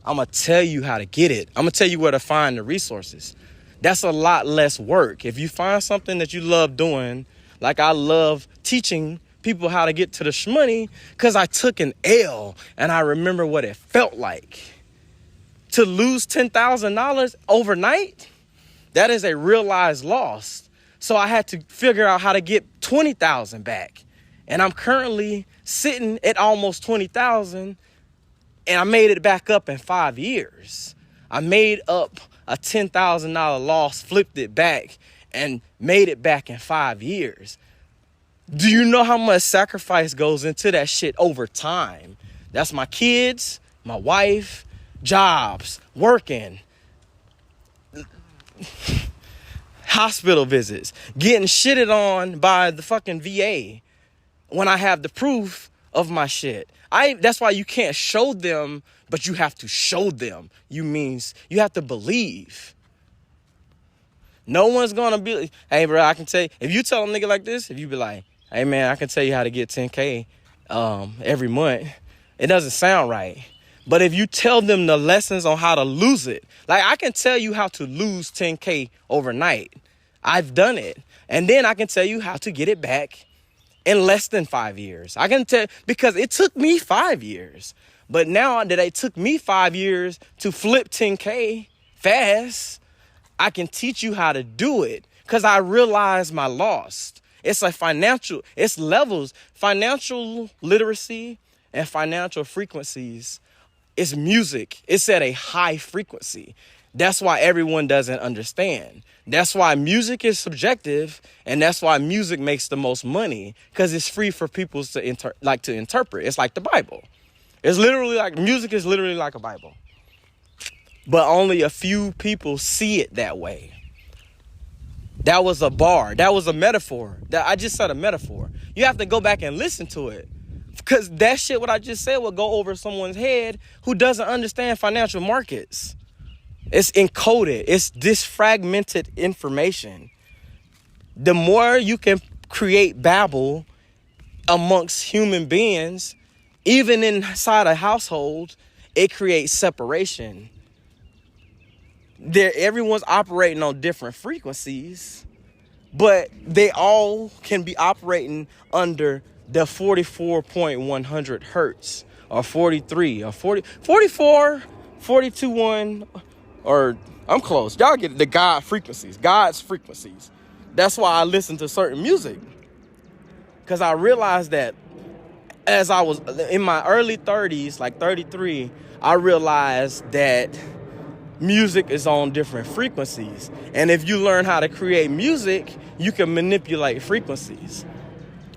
I'm going to tell you how to get it. I'm going to tell you where to find the resources. That's a lot less work. If you find something that you love doing, like I love teaching people how to get to the shmoney, because I took an L and I remember what it felt like. To lose $10,000 overnight, that is a realized loss. So I had to figure out how to get $20,000 back. And I'm currently sitting at almost $20,000, and I made it back up in 5 years. I made up a $10,000 loss, flipped it back, and made it back in 5 years. Do you know how much sacrifice goes into that shit over time? That's my kids, my wife, jobs, working, hospital visits, getting shitted on by the fucking VA when I have the proof of my shit. That's why you can't show them, but you have to show them. You have to believe. No one's gonna be, hey bro, I can tell you, if you tell a nigga like this, if you be like, hey man, I can tell you how to get 10K every month, it doesn't sound right. But if you tell them the lessons on how to lose it, like I can tell you how to lose 10K overnight. I've done it. And then I can tell you how to get it back in less than 5 years. I can tell, because it took me 5 years. But now that it took me 5 years to flip 10K fast, I can teach you how to do it because I realized my loss. It's levels, financial literacy and financial frequencies. It's music. It's at a high frequency. That's why everyone doesn't understand. That's why music is subjective, and that's why music makes the most money, because it's free for people to interpret. It's like the Bible. Music is literally like a Bible. But only a few people see it that way. That was a bar. That was a metaphor. I just said a metaphor. You have to go back and listen to it, because that shit, what I just said, will go over someone's head who doesn't understand financial markets. It's encoded. It's disfragmented information. The more you can create babble amongst human beings, even inside a household, it creates separation. Everyone's operating on different frequencies, but they all can be operating under the 44.100 hertz or 43 or 40, 44, 42.1. Or I'm close. Y'all get it, the God's frequencies. That's why I listen to certain music. Because I realized that as I was in my early 30s, like 33, I realized that music is on different frequencies. And if you learn how to create music, you can manipulate frequencies.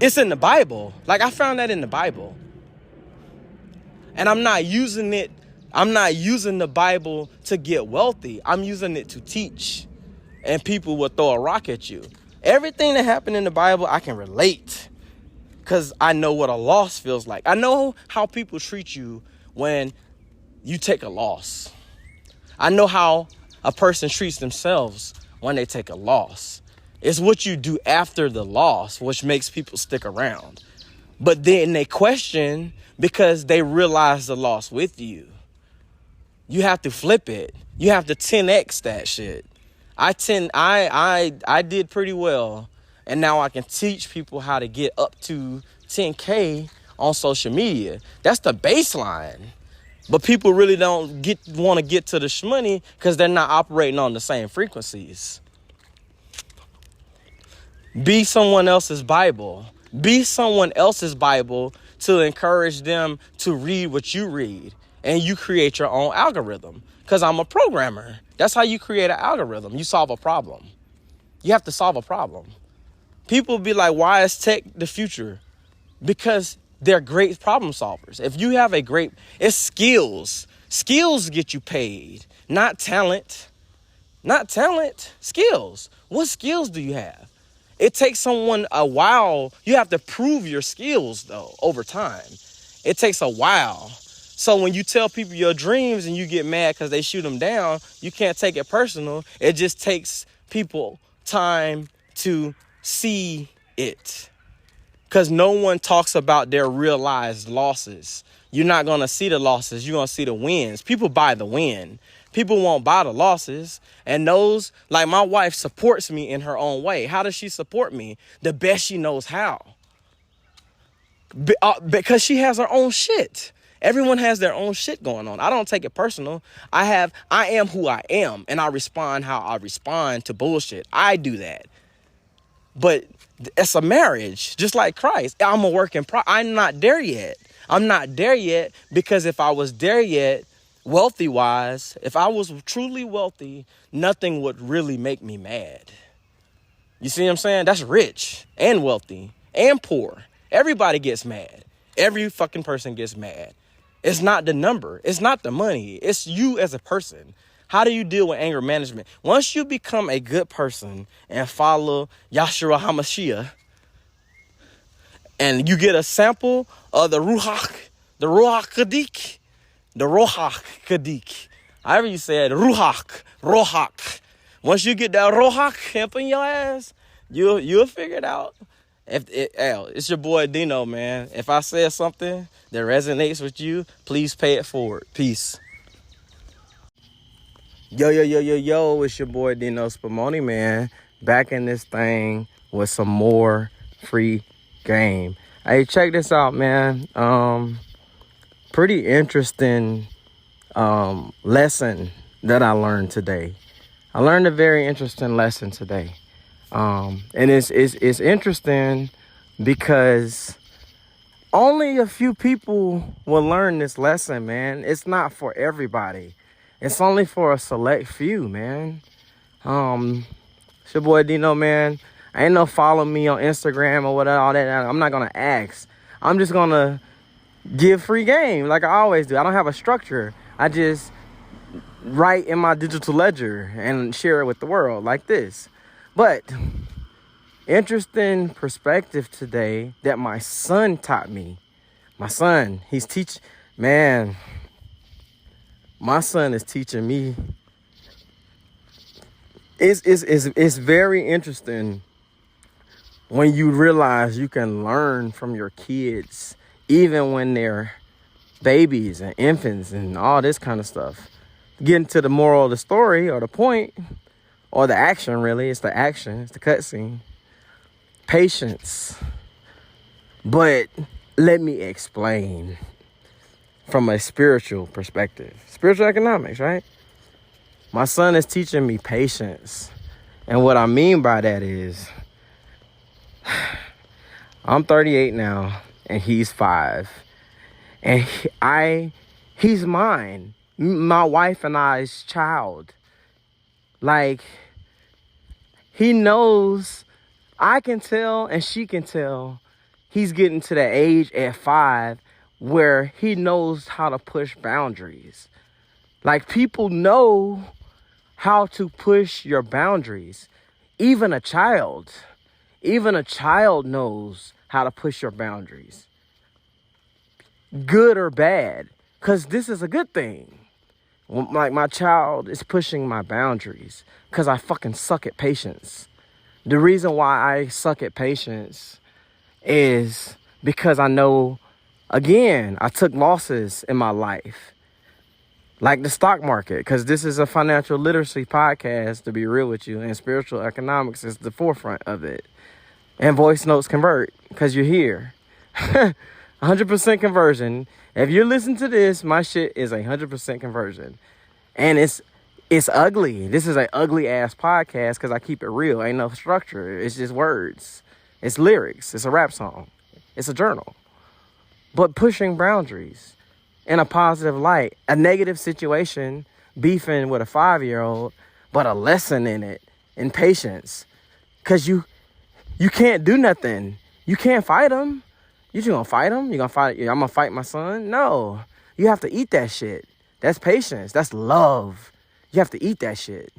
It's in the Bible. Like I found that in the Bible. And I'm not using the Bible to get wealthy. I'm using it to teach. And people will throw a rock at you. Everything that happened in the Bible, I can relate. because I know what a loss feels like. I know how people treat you when you take a loss. I know how a person treats themselves when they take a loss. It's what you do after the loss which makes people stick around. But then they question because they realize the loss with you. You have to flip it. You have to 10x that shit. I did pretty well, and now I can teach people how to get up to 10K on social media. That's the baseline. But people really don't want to get to the shmoney because they're not operating on the same frequencies. Be someone else's Bible. Be someone else's Bible to encourage them to read what you read. And you create your own algorithm. Because I'm a programmer. That's how you create an algorithm. You solve a problem. You have to solve a problem. People be like, why is tech the future? Because they're great problem solvers. If you have it's skills. Skills get you paid, not talent. Not talent, skills. What skills do you have? It takes someone a while. You have to prove your skills, though, over time. It takes a while. So when you tell people your dreams and you get mad because they shoot them down, you can't take it personal. It just takes people time to see it. Because no one talks about their realized losses. You're not going to see the losses. You're going to see the wins. People buy the win. People won't buy the losses. And those, like my wife supports me in her own way. How does she support me? The best she knows how. Because she has her own shit. Everyone has their own shit going on. I don't take it personal. I am who I am, and I respond how I respond to bullshit. I do that. But it's a marriage, just like Christ. I'm a work in progress. I'm not there yet. I'm not there yet because if I was there yet, wealthy-wise, if I was truly wealthy, nothing would really make me mad. You see what I'm saying? That's rich and wealthy and poor. Everybody gets mad. Every fucking person gets mad. It's not the number. It's not the money. It's you as a person. How do you deal with anger management? Once you become a good person and follow Yahshua HaMashiach, and you get a sample of the Ruach Kadik, the Ruach Kadik. However you say it, Ruach. Once you get that Ruach up in your ass, you'll figure it out. It's your boy Dino, man. If I said something that resonates with you, please pay it forward. Peace. Yo, it's your boy Dino Spumoni, man. Back in this thing with some more free game. Hey, check this out, man. Pretty interesting lesson that I learned today. I learned a very interesting lesson today. And it's interesting because only a few people will learn this lesson, man. It's not for everybody. It's only for a select few, man. It's your boy Dino, man. I ain't no follow me on Instagram or whatever, all that. I'm not gonna ask. I'm just gonna give free game like I always do. I don't have a structure. I just write in my digital ledger and share it with the world like this. But interesting perspective today that my son taught me. My son, my son is teaching me. It's very interesting when you realize you can learn from your kids, even when they're babies and infants and all this kind of stuff. Getting to the moral of the story or the point or the action, really. It's the action. It's the cutscene. Patience. But let me explain from a spiritual perspective. Spiritual economics, right? My son is teaching me patience. And what I mean by that is I'm 38 now and he's 5. And he's mine. My wife and I's child. Like, he knows, I can tell and she can tell he's getting to the age at 5 where he knows how to push boundaries. Like, people know how to push your boundaries. Even a child knows how to push your boundaries. Good or bad, because this is a good thing. Like my child is pushing my boundaries because I fucking suck at patience. The reason why I suck at patience is because I know, again, I took losses in my life. Like the stock market, because this is a financial literacy podcast, to be real with you, and spiritual economics is the forefront of it. And voice notes convert, because you're here. 100% conversion. If you're listening to this, my shit is 100% conversion. And it's ugly. This is an ugly ass podcast because I keep it real. Ain't no structure. It's just words. It's lyrics. It's a rap song. It's a journal. But pushing boundaries in a positive light. A negative situation, beefing with a 5-year-old, but a lesson in it, in patience. Because you can't do nothing. You can't fight them. You just gonna fight him? You gonna fight? I'm gonna fight my son? No. You have to eat that shit. That's patience. That's love. You have to eat that shit.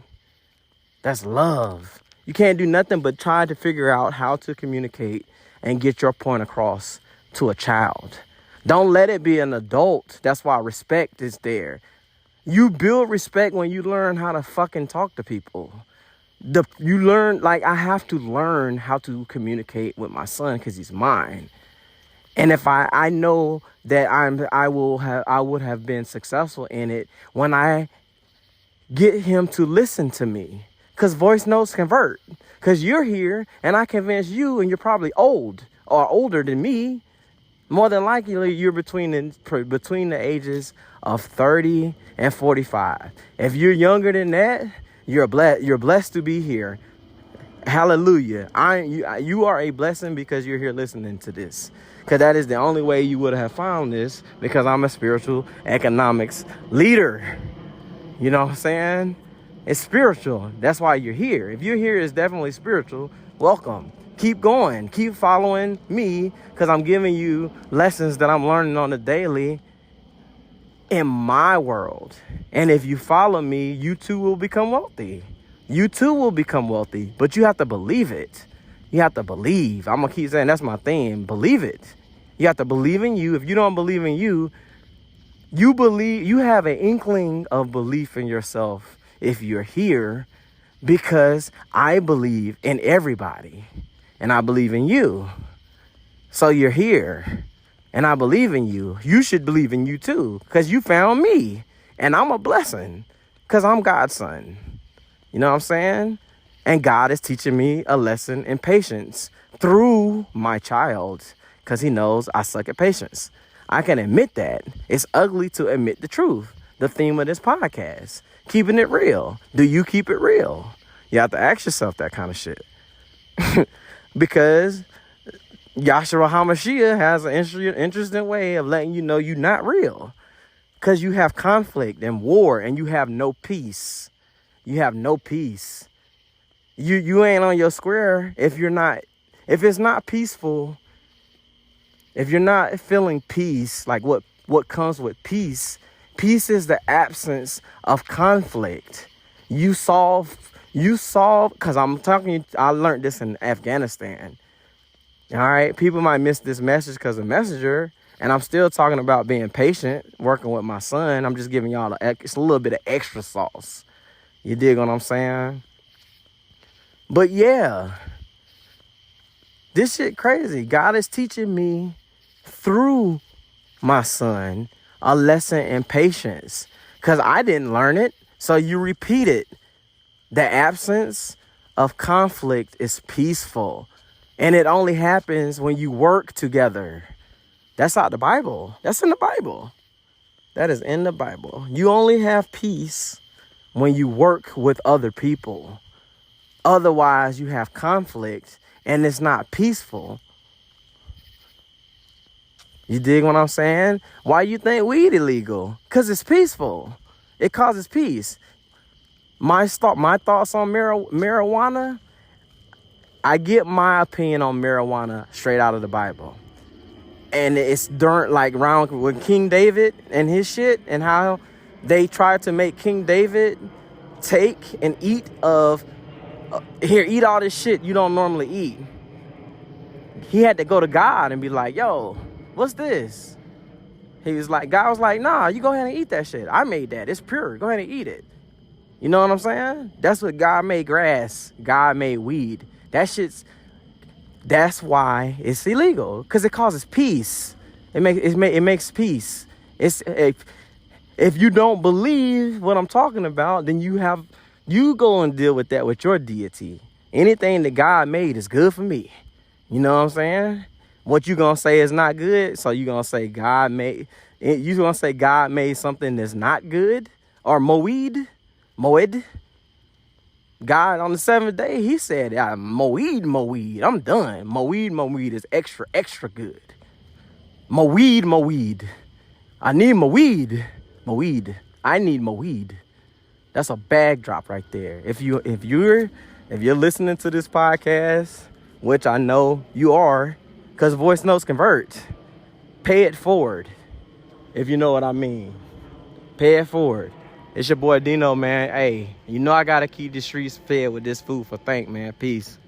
That's love. You can't do nothing but try to figure out how to communicate and get your point across to a child. Don't let it be an adult. That's why respect is there. You build respect when you learn how to fucking talk to people. You learn, like, I have to learn how to communicate with my son because he's mine. And if I know that I would have been successful in it when I get him to listen to me, because voice notes convert. Because you're here and I convince you, and you're probably old or older than me. More than likely, you're between the ages of 30 and 45. If you're younger than that, you're blessed to be here. Hallelujah. You are a blessing because you're here listening to this. Because that is the only way you would have found this, because I'm a spiritual economics leader. You know what I'm saying? It's spiritual. That's why you're here. If you're here, it's definitely spiritual. Welcome. Keep going. Keep following me, because I'm giving you lessons that I'm learning on the daily in my world. And if you follow me, you too will become wealthy. You too will become wealthy, but you have to believe it. You have to believe. I'm going to keep saying that's my thing. Believe it. You have to believe in you. If you don't believe in you, you have an inkling of belief in yourself if you're here, because I believe in everybody and I believe in you. So you're here and I believe in you. You should believe in you too, because you found me and I'm a blessing because I'm God's son. You know what I'm saying? And God is teaching me a lesson in patience through my child, because he knows I suck at patience. I can admit that. It's ugly to admit the truth. The theme of this podcast, keeping it real. Do you keep it real? You have to ask yourself that kind of shit. Because Yahshua HaMashiach has an interesting way of letting you know you're not real. Because you have conflict and war and you have no peace. You have no peace. You ain't on your square if it's not peaceful. If you're not feeling peace, like what comes with peace. Peace is the absence of conflict. You solve, because I learned this in Afghanistan. All right, people might miss this message because of Messenger, and I'm still talking about being patient, working with my son. I'm just giving y'all it's a little bit of extra sauce. You dig what I'm saying? But yeah, this shit crazy. God is teaching me through my son a lesson in patience, because I didn't learn it. So you repeat it. The absence of conflict is peaceful, and it only happens when you work together. That's out the Bible. That's in the Bible. That is in the Bible. You only have peace when you work with other people. Otherwise, you have conflict and it's not peaceful. You dig what I'm saying? Why you think weed illegal? Because it's peaceful. It causes peace. My thoughts on marijuana, I get my opinion on marijuana straight out of the Bible. And it's around with King David and his shit, and how they tried to make King David take and eat eat all this shit you don't normally eat. he had to go to God and be like, yo, what's this? He was like, God was like, nah, you go ahead and eat that shit. I made that. It's pure. Go ahead and eat it. You know what I'm saying? That's what God made grass. God made weed. That's why it's illegal. Because it causes peace. It makes peace. If you don't believe what I'm talking about, then you go and deal with that with your deity. Anything that God made is good for me. You know what I'm saying? What you gonna say is not good, so you gonna say God made something that's not good, or moed. God on the seventh day, he said, moed, I'm done. Moed is extra good. Moed. I need moed. I need moed. That's a bag drop right there. If you're listening to this podcast, which I know you are, because voice notes convert, pay it forward. If you know what I mean. Pay it forward. It's your boy Dino, man. Hey, you know I gotta keep the streets fed with this food for thank, man. Peace.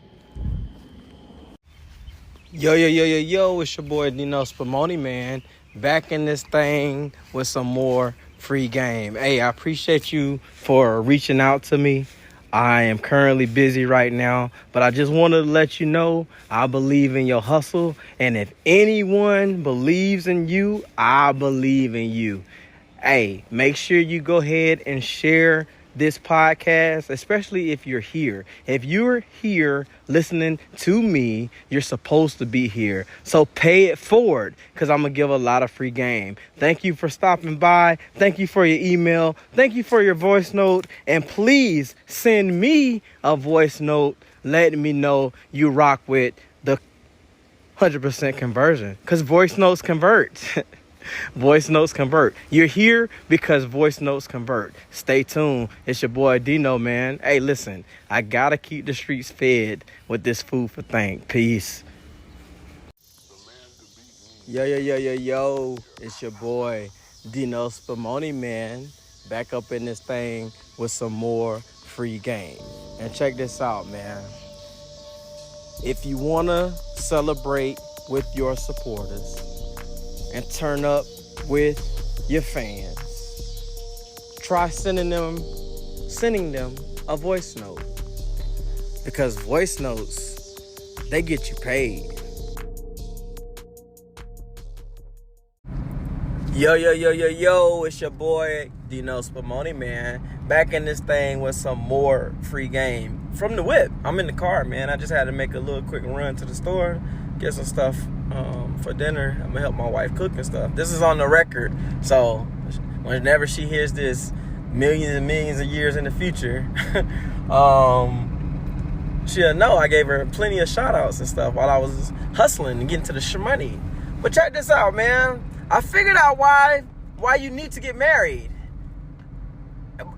Yo, it's your boy Dino Spumoni, man. Back in this thing with some more free game. Hey, I appreciate you for reaching out to me. I am currently busy right now, but I just wanted to let you know I believe in your hustle. And if anyone believes in you, I believe in you. Hey, make sure you go ahead and share this podcast, especially if you're here. If you're here listening to me, you're supposed to be here. So pay it forward, because I'm going to give a lot of free game. Thank you for stopping by. Thank you for your email. Thank you for your voice note. And please send me a voice note letting me know you rock with the 100% conversion, because voice notes convert. Voice notes convert. You're here because voice notes convert. Stay tuned. It's your boy Dino, man. Hey, listen, I gotta keep the streets fed with this food for thank. Peace. Yo. It's your boy Dino Spumoni, man. Back up in this thing with some more free game. And check this out, man. If you wanna celebrate with your supporters and turn up with your fans, try sending them a voice note, because voice notes, they get you paid. Yo, it's your boy Dino Spumoni, man. Back in this thing with some more free game from the whip. I'm in the car, man. I just had to make a little quick run to the store, get some stuff for dinner. I'm gonna help my wife cook and stuff. This is on the record, so whenever she hears this millions and millions of years in the future, she'll know I gave her plenty of shout outs and stuff while I was hustling and getting to the money. But check this out, man. I figured out why you need to get married.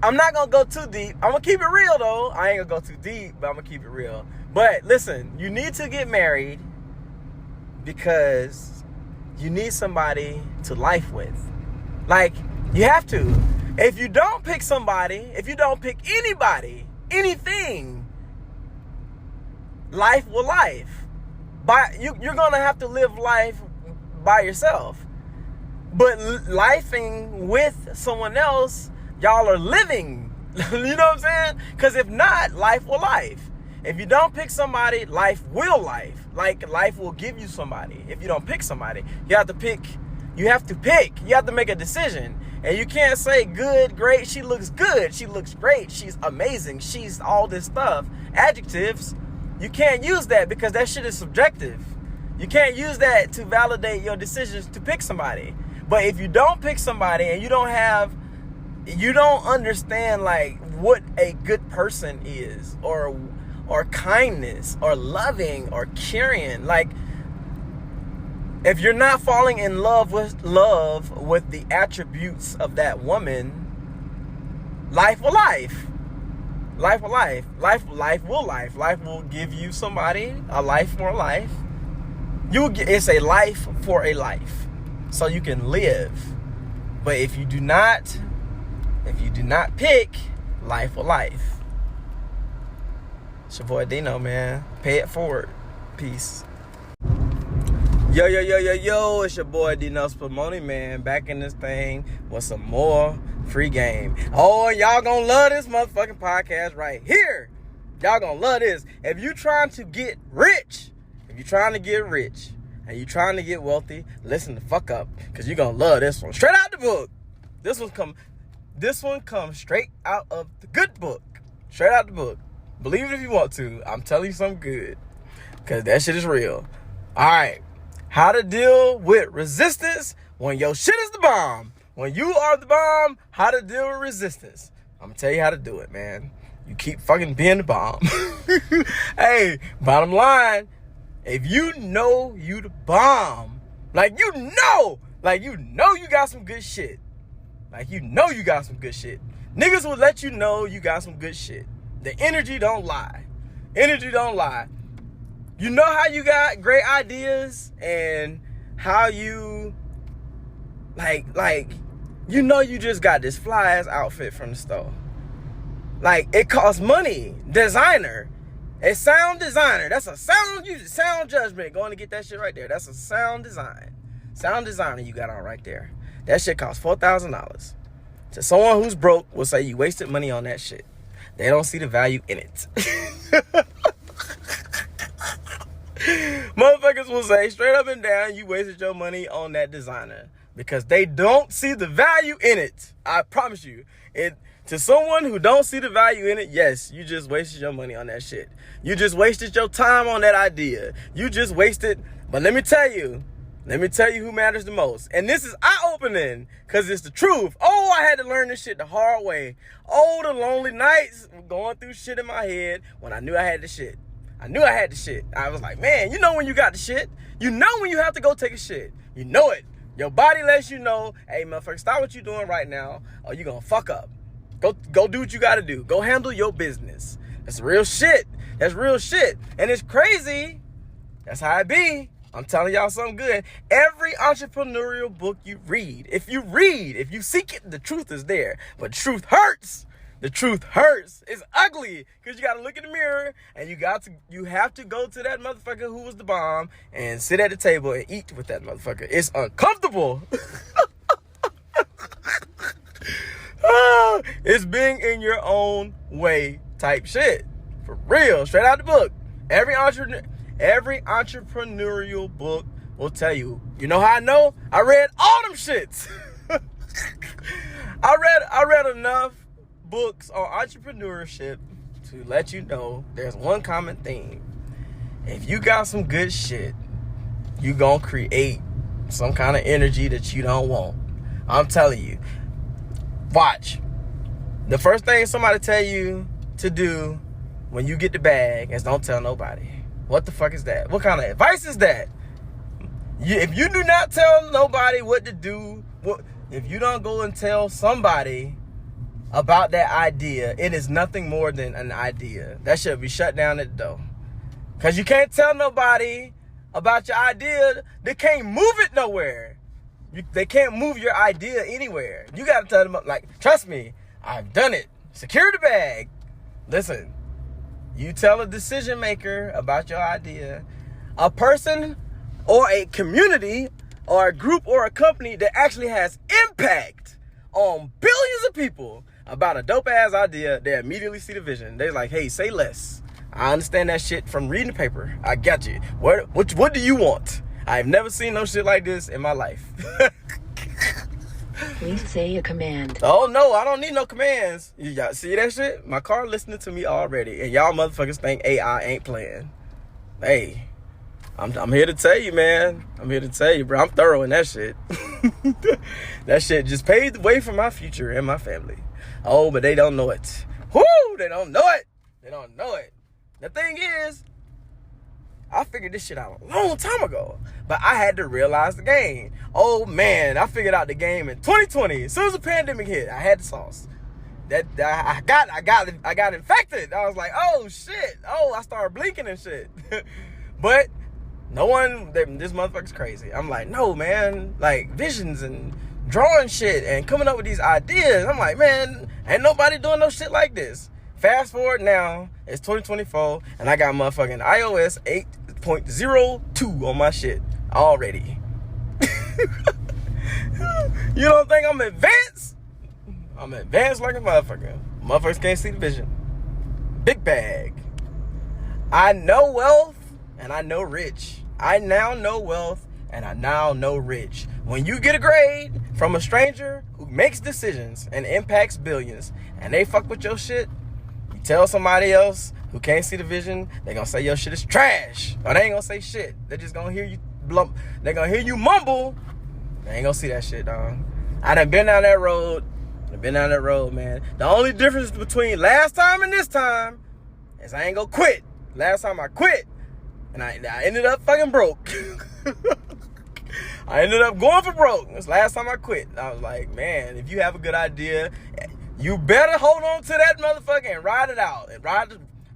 I'm not gonna go too deep. I'm gonna keep it real though. I ain't gonna go too deep, but I'm gonna keep it real. But listen, you need to get married because you need somebody to life with. Like, you have to. If you don't pick somebody, if you don't pick anybody, anything, life will life. You're gonna have to live life by yourself. But lifing with someone else, y'all are living. You know what I'm saying? Because if not, life will life. If you don't pick somebody, life will life. Like, life will give you somebody. If you don't pick somebody, you have to pick. You have to make a decision. And you can't say good, great, she looks good, she looks great, she's amazing, she's all this stuff. Adjectives, you can't use that because that shit is subjective. You can't use that to validate your decisions to pick somebody. But if you don't pick somebody and you don't understand like what a good person is, or kindness, or loving, or caring, like, if you're not falling in love with the attributes of that woman, life will life. Life will life. Life will life. Life will give you somebody, a life for a life. It's a life for a life, so you can live. But if you do not pick, life will life. It's your boy Dino, man. Pay it forward. Peace. Yo, it's your boy D-Nuts Pomoni, man, back in this thing with some more free game. Oh, and y'all gonna love this motherfucking podcast right here. Y'all gonna love this. If you trying to get rich, and you trying to get wealthy, listen the fuck up, because you're gonna love this one. Straight out the book. This one comes straight out of the good book. Straight out the book. Believe it if you want to. I'm telling you something good, because that shit is real. All right. How to deal with resistance when your shit is the bomb. When you are the bomb, how to deal with resistance. I'm gonna tell you how to do it, man. You keep fucking being the bomb. Hey, bottom line, if you know you the bomb, like you know you got some good shit. Niggas will let you know you got some good shit. The energy don't lie. You know how you got great ideas and how you you know you just got this fly ass outfit from the store. Like, it costs money. Designer. A sound designer. That's a sound judgment. Going to get that shit right there. That's a sound design. Sound designer you got on right there. That shit costs $4,000. To someone who's broke will say you wasted money on that shit. They don't see the value in it. Motherfuckers will say straight up and down you wasted your money on that designer because they don't see the value in it. I promise you. To someone who don't see the value in it, yes, you just wasted your money on that shit. You just wasted your time on that idea. You just wasted. But let me tell you who matters the most. And this is eye-opening because it's the truth. Oh, I had to learn this shit the hard way. Oh, the lonely nights going through shit in my head when I knew I had the shit. I was like, man, you know when you got the shit. You know when you have to go take a shit. You know it. Your body lets you know, hey, motherfucker, stop what you're doing right now or you're going to fuck up. Go do what you got to do. Go handle your business. That's real shit. And it's crazy. That's how it be. I'm telling y'all something good. Every entrepreneurial book you read, if you seek it, the truth is there. But truth hurts. The truth hurts. It's ugly because you got to look in the mirror and you have to go to that motherfucker who was the bomb and sit at the table and eat with that motherfucker. It's uncomfortable. It's being in your own way type shit. For real. Straight out the book. Every entrepreneurial book will tell you. You know how I know? I read all them shits. I read enough books on entrepreneurship to let you know there's one common theme. If you got some good shit, you gonna create some kind of energy that you don't want. I'm telling you. Watch. The first thing somebody tell you to do when you get the bag is don't tell nobody. What the fuck is that? What kind of advice is that? If you do not tell nobody what to do, if you don't go and tell somebody about that idea, it is nothing more than an idea. That should be shut down at the door. Because you can't tell nobody about your idea. They can't move it nowhere. They can't move your idea anywhere. You got to tell them, like, trust me, I've done it. Secure the bag. Listen, you tell a decision maker about your idea, a person or a community or a group or a company that actually has impact on billions of people about a dope ass idea, they immediately see the vision. They're like, hey, say less. I understand that shit from reading the paper. I got you. What do you want? I've never seen no shit like this in my life. Please say a command. Oh, no, I don't need no commands. You got see that shit? My car listening to me already, and y'all motherfuckers think AI ain't playing. Hey, I'm here to tell you, man. I'm here to tell you, bro. I'm thorough in that shit. That shit just paved the way for my future and my family. Oh, but they don't know it. Whoo, they don't know it. The thing is, I figured this shit out a long time ago, but I had to realize the game. Oh man, I figured out the game in 2020. As soon as the pandemic hit, I had the sauce. I got infected. I was like, oh shit. Oh, I started blinking and shit. But this motherfucker's crazy. I'm like, no man, like visions and drawing shit and coming up with these ideas. I'm like, man, ain't nobody doing no shit like this. Fast forward now, it's 2024, and I got motherfucking iOS 8.02 on my shit. already. You don't think I'm advanced? I'm advanced like a motherfucker. Motherfuckers can't see the vision. Big bag. I know wealth and I know rich. I now know wealth and I now know rich. When you get a grade from a stranger who makes decisions and impacts billions and they fuck with your shit, you tell somebody else who can't see the vision, they gonna say your shit is trash. Or they ain't gonna say shit. They're just gonna hear you they're gonna hear you mumble. They ain't gonna see that shit, dog. I done been down that road. Man. The only difference between last time and this time is I ain't gonna quit. Last time I quit, and I ended up fucking broke. I ended up going for broke. This last time I quit. I was like, man, if you have a good idea, you better hold on to that motherfucker and ride it out. And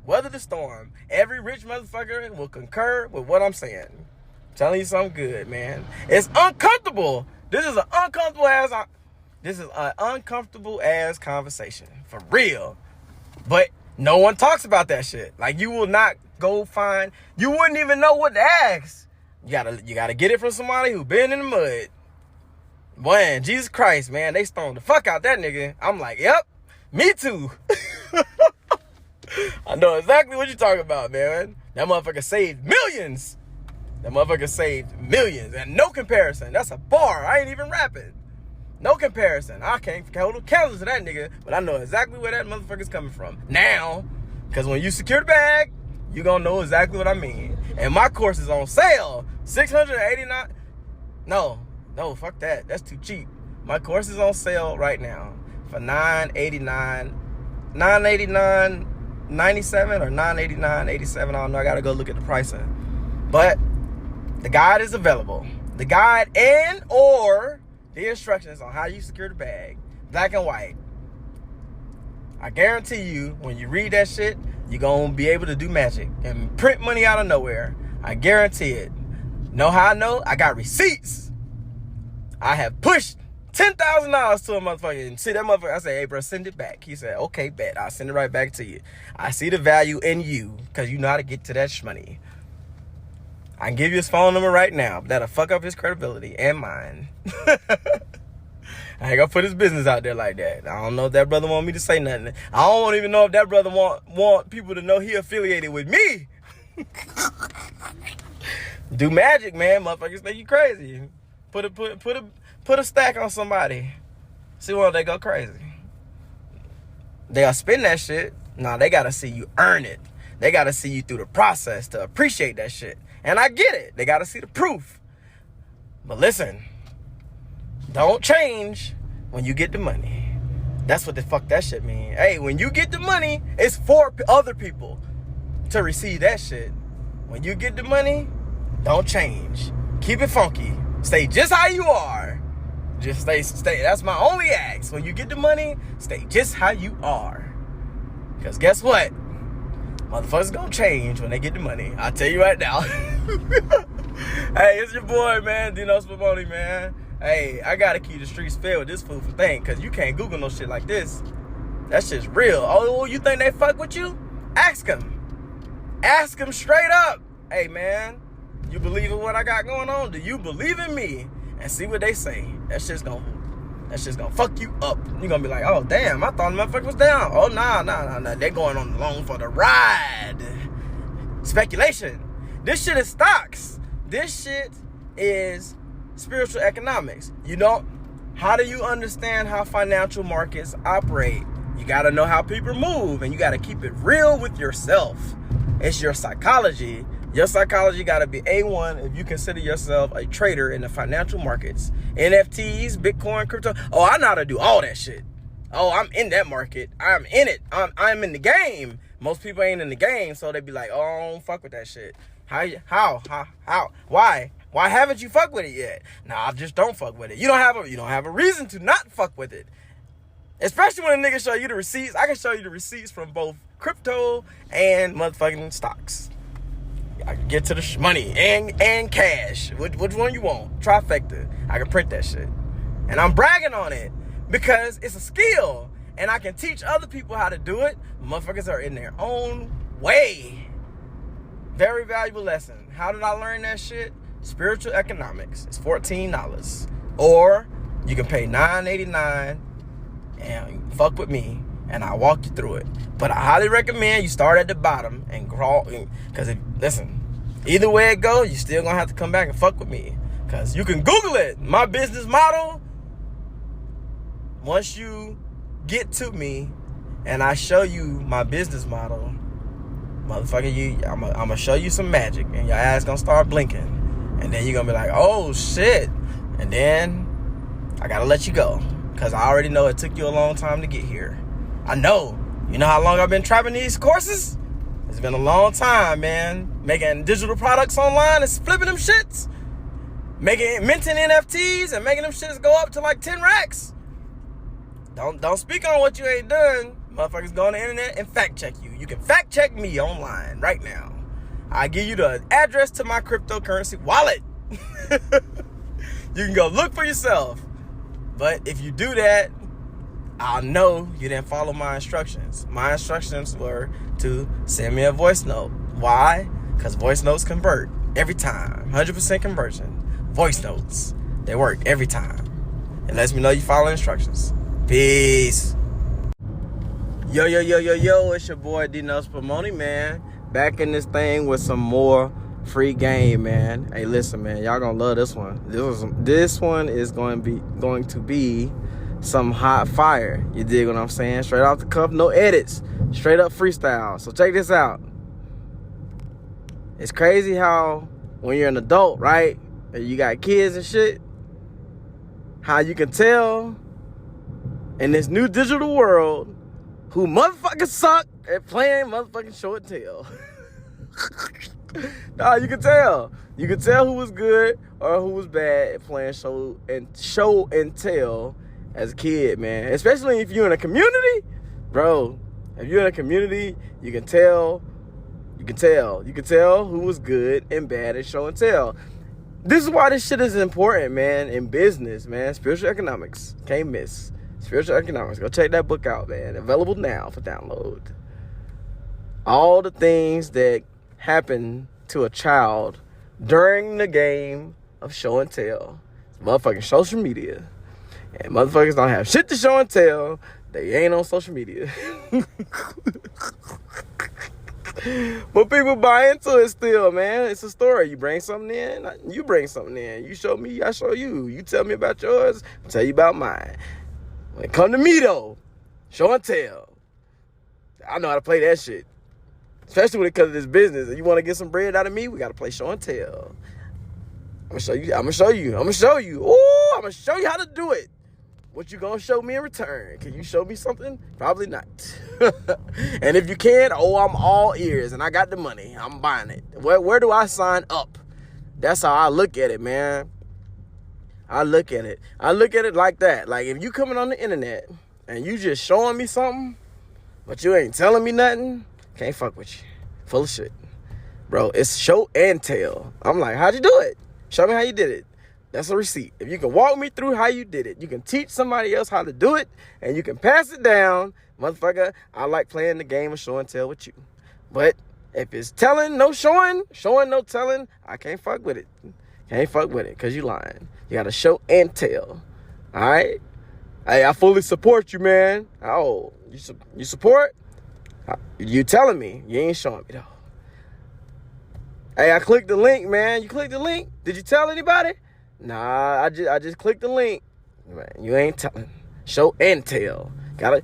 weather the storm. Every rich motherfucker will concur with what I'm saying. I'm telling you something good, man. It's uncomfortable. This is an uncomfortable ass conversation. For real. But no one talks about that shit. Like, you will not go find, you wouldn't even know what to ask. You gotta get it from somebody who been in the mud. Man, Jesus Christ, man, they stoned the fuck out that nigga. I'm like, yep, me too. I know exactly what you're talking about, man. That motherfucker saved millions. And no comparison. That's a bar. I ain't even rapping. No comparison. I can't hold a candle to that nigga, but I know exactly where that motherfucker's coming from now. Because when you secure the bag, you gonna know exactly what I mean. And my course is on sale. $689. No, fuck that. That's too cheap. My course is on sale right now for $989, $989.97 or $989.87. I don't know. I gotta go look at the pricing. But the guide is available. The guide and or the instructions on how you secure the bag, black and white. I guarantee you, when you read that shit, you're going to be able to do magic and print money out of nowhere. I guarantee it. Know how I know? I got receipts. I have pushed $10,000 to a motherfucker. And see that motherfucker, I say, hey, bro, send it back. He said, okay, bet. I'll send it right back to you. I see the value in you because you know how to get to that shmoney. I can give you his phone number right now. That'll fuck up his credibility and mine. I ain't gonna put his business out there like that. I don't know if that brother want me to say nothing. I don't even know if that brother want people to know he affiliated with me. Do magic, man. Motherfuckers think you crazy. Put a stack on somebody. See when they go crazy. They'll spend that shit. Nah, they gotta see you earn it. They gotta see you through the process to appreciate that shit. And I get it. They gotta see the proof. But listen, don't change when you get the money. That's what the fuck that shit mean. Hey, when you get the money, it's for other people to receive that shit. When you get the money, don't change. Keep it funky. Stay just how you are. Just stay. That's my only ask. When you get the money, stay just how you are. Because guess what? Motherfuckers gonna change when they get the money. I'll tell you right now. Hey, it's your boy, man. Dino Spumoni, man. Hey, I gotta keep the streets filled with this food for thing, because you can't Google no shit like this. That shit's real. Oh, you think they fuck with you? Ask them. Ask them straight up. Hey, man, you believe in what I got going on? Do you believe in me? And see what they say. That shit's gonna fuck you up. You're gonna be like, oh, damn, I thought the motherfucker was down. Oh, nah. They're going on along for the ride. Speculation. This shit is stocks. This shit is spiritual economics. You know, how do you understand how financial markets operate? You gotta know how people move, and you gotta keep it real with yourself. It's your psychology. Your psychology gotta be A1 if you consider yourself a trader in the financial markets. NFTs, Bitcoin, crypto. Oh, I know how to do all that shit. Oh, I'm in that market. I'm in it. I'm in the game. Most people ain't in the game, so they be like, oh, I don't fuck with that shit. How? Why? Why haven't you fucked with it yet? Nah, I just don't fuck with it. You don't have a reason to not fuck with it. Especially when a nigga show you the receipts. I can show you the receipts from both crypto and motherfucking stocks. I can get to the money and cash. Which one you want? Trifecta. I can print that shit. And I'm bragging on it because it's a skill. And I can teach other people how to do it. Motherfuckers are in their own way. Very valuable lesson. How did I learn that shit? Spiritual economics is $14. Or you can pay $9.89 and fuck with me, and I'll walk you through it. But I highly recommend you start at the bottom and crawl. Because, listen, either way it goes, you still going to have to come back and fuck with me. Because you can Google it. My business model, once you get to me and I show you my business model, motherfucker, I'm going to show you some magic, and your ass going to start blinking. And then you're going to be like, oh, shit. And then I got to let you go. Because I already know it took you a long time to get here. I know. You know how long I've been trapping these courses? It's been a long time, man. Making digital products online and flipping them shits. Minting NFTs and making them shits go up to like 10 racks. Don't speak on what you ain't done. Motherfuckers go on the internet and fact check you. You can fact check me online right now. I give you the address to my cryptocurrency wallet. You can go look for yourself. But if you do that, I'll know you didn't follow my instructions. My instructions were to send me a voice note. Why? Because voice notes convert every time. 100% conversion. Voice notes. They work every time. It lets me know you follow instructions. Peace. Yo, it's your boy D-Nuts Pomoni, man. Back in this thing with some more free game, man. Hey, listen, man, y'all gonna love this one. This one is going to be some hot fire. You dig what I'm saying? Straight off the cuff, no edits, straight up freestyle. So check this out. It's crazy how when you're an adult, right, and you got kids and shit, how you can tell in this new digital world who motherfuckers suck at playing motherfucking show and tell. Nah, you can tell. You can tell who was good or who was bad at playing show and tell as a kid, man. Especially if you're in a community, bro. If you're in a community, you can tell. You can tell who was good and bad at show and tell. This is why this shit is important, man. In business, man. Spiritual economics, can't miss. Spiritual economics. Go check that book out, man. Available now for download. All the things that happen to a child during the game of show and tell. It's motherfucking social media. And motherfuckers don't have shit to show and tell. They ain't on social media. But people buy into it still, man. It's a story. You bring something in, you bring something in. You show me, I show you. You tell me about yours, I'll tell you about mine. When it come to me, though, show and tell, I know how to play that shit. Especially when it comes to this business. If you want to get some bread out of me, we got to play show and tell. I'm going to show you. Ooh, I'm going to show you how to do it. What you going to show me in return? Can you show me something? Probably not. And if you can, I'm all ears and I got the money. I'm buying it. Where do I sign up? That's how I look at it, man. I look at it like that. Like if you coming on the internet and you just showing me something, but you ain't telling me nothing, can't fuck with you. Full of shit. Bro, it's show and tell. I'm like, how'd you do it? Show me how you did it. That's a receipt. If you can walk me through how you did it, you can teach somebody else how to do it, and you can pass it down. Motherfucker, I like playing the game of show and tell with you. But if it's telling, no showing, no telling, I can't fuck with it. Can't fuck with it, because you lying. You got to show and tell. All right? Hey, I fully support you, man. Oh, you support? You telling me. You ain't showing me, though. Hey, I clicked the link, man. You clicked the link? Did you tell anybody? Nah, I just clicked the link. Man, you ain't telling. Show and tell. Gotta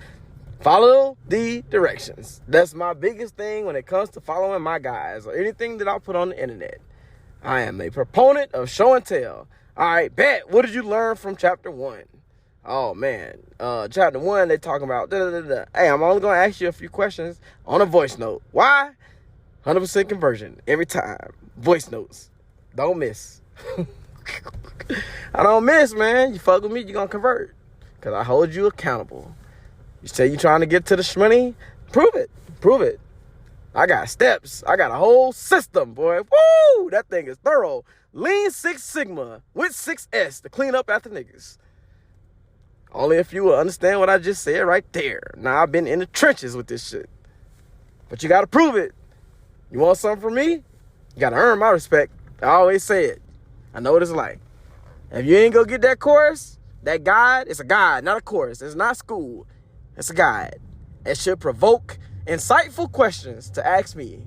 follow the directions. That's my biggest thing when it comes to following my guys or anything that I put on the internet. I am a proponent of show and tell. All right, bet. What did you learn from chapter 1? Oh, man. Chapter 1, they talking about Hey, I'm only going to ask you a few questions on a voice note. Why? 100% conversion every time. Voice notes. Don't miss. I don't miss, man. You fuck with me, you going to convert. Because I hold you accountable. You say you trying to get to the shmoney? Prove it. Prove it. I got steps. I got a whole system, boy. Woo! That thing is thorough. Lean Six Sigma with 6S to clean up after niggas. Only if you will understand what I just said right there. Now, I've been in the trenches with this shit. But you got to prove it. You want something from me? You got to earn my respect. I always say it. I know what it's like. If you ain't go get that course, that guide, it's a guide, not a course. It's not school. It's a guide. It should provoke insightful questions to ask me.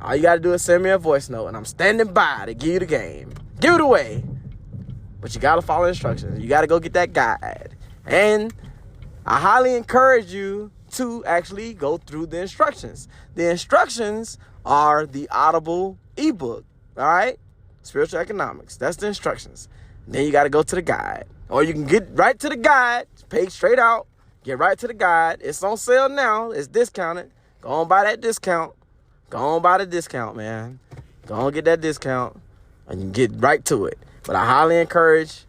All you got to do is send me a voice note, and I'm standing by to give you the game. Give it away. But you got to follow instructions. You got to go get that guide. And I highly encourage you to actually go through the instructions. The instructions are the Audible ebook, all right? Spiritual Economics. That's the instructions. Then you got to go to the guide. Or you can get right to the guide, pay straight out, get right to the guide. It's on sale now. It's discounted. Go on buy that discount. Go on buy the discount, man. Go on get that discount, and you can get right to it. But I highly encourage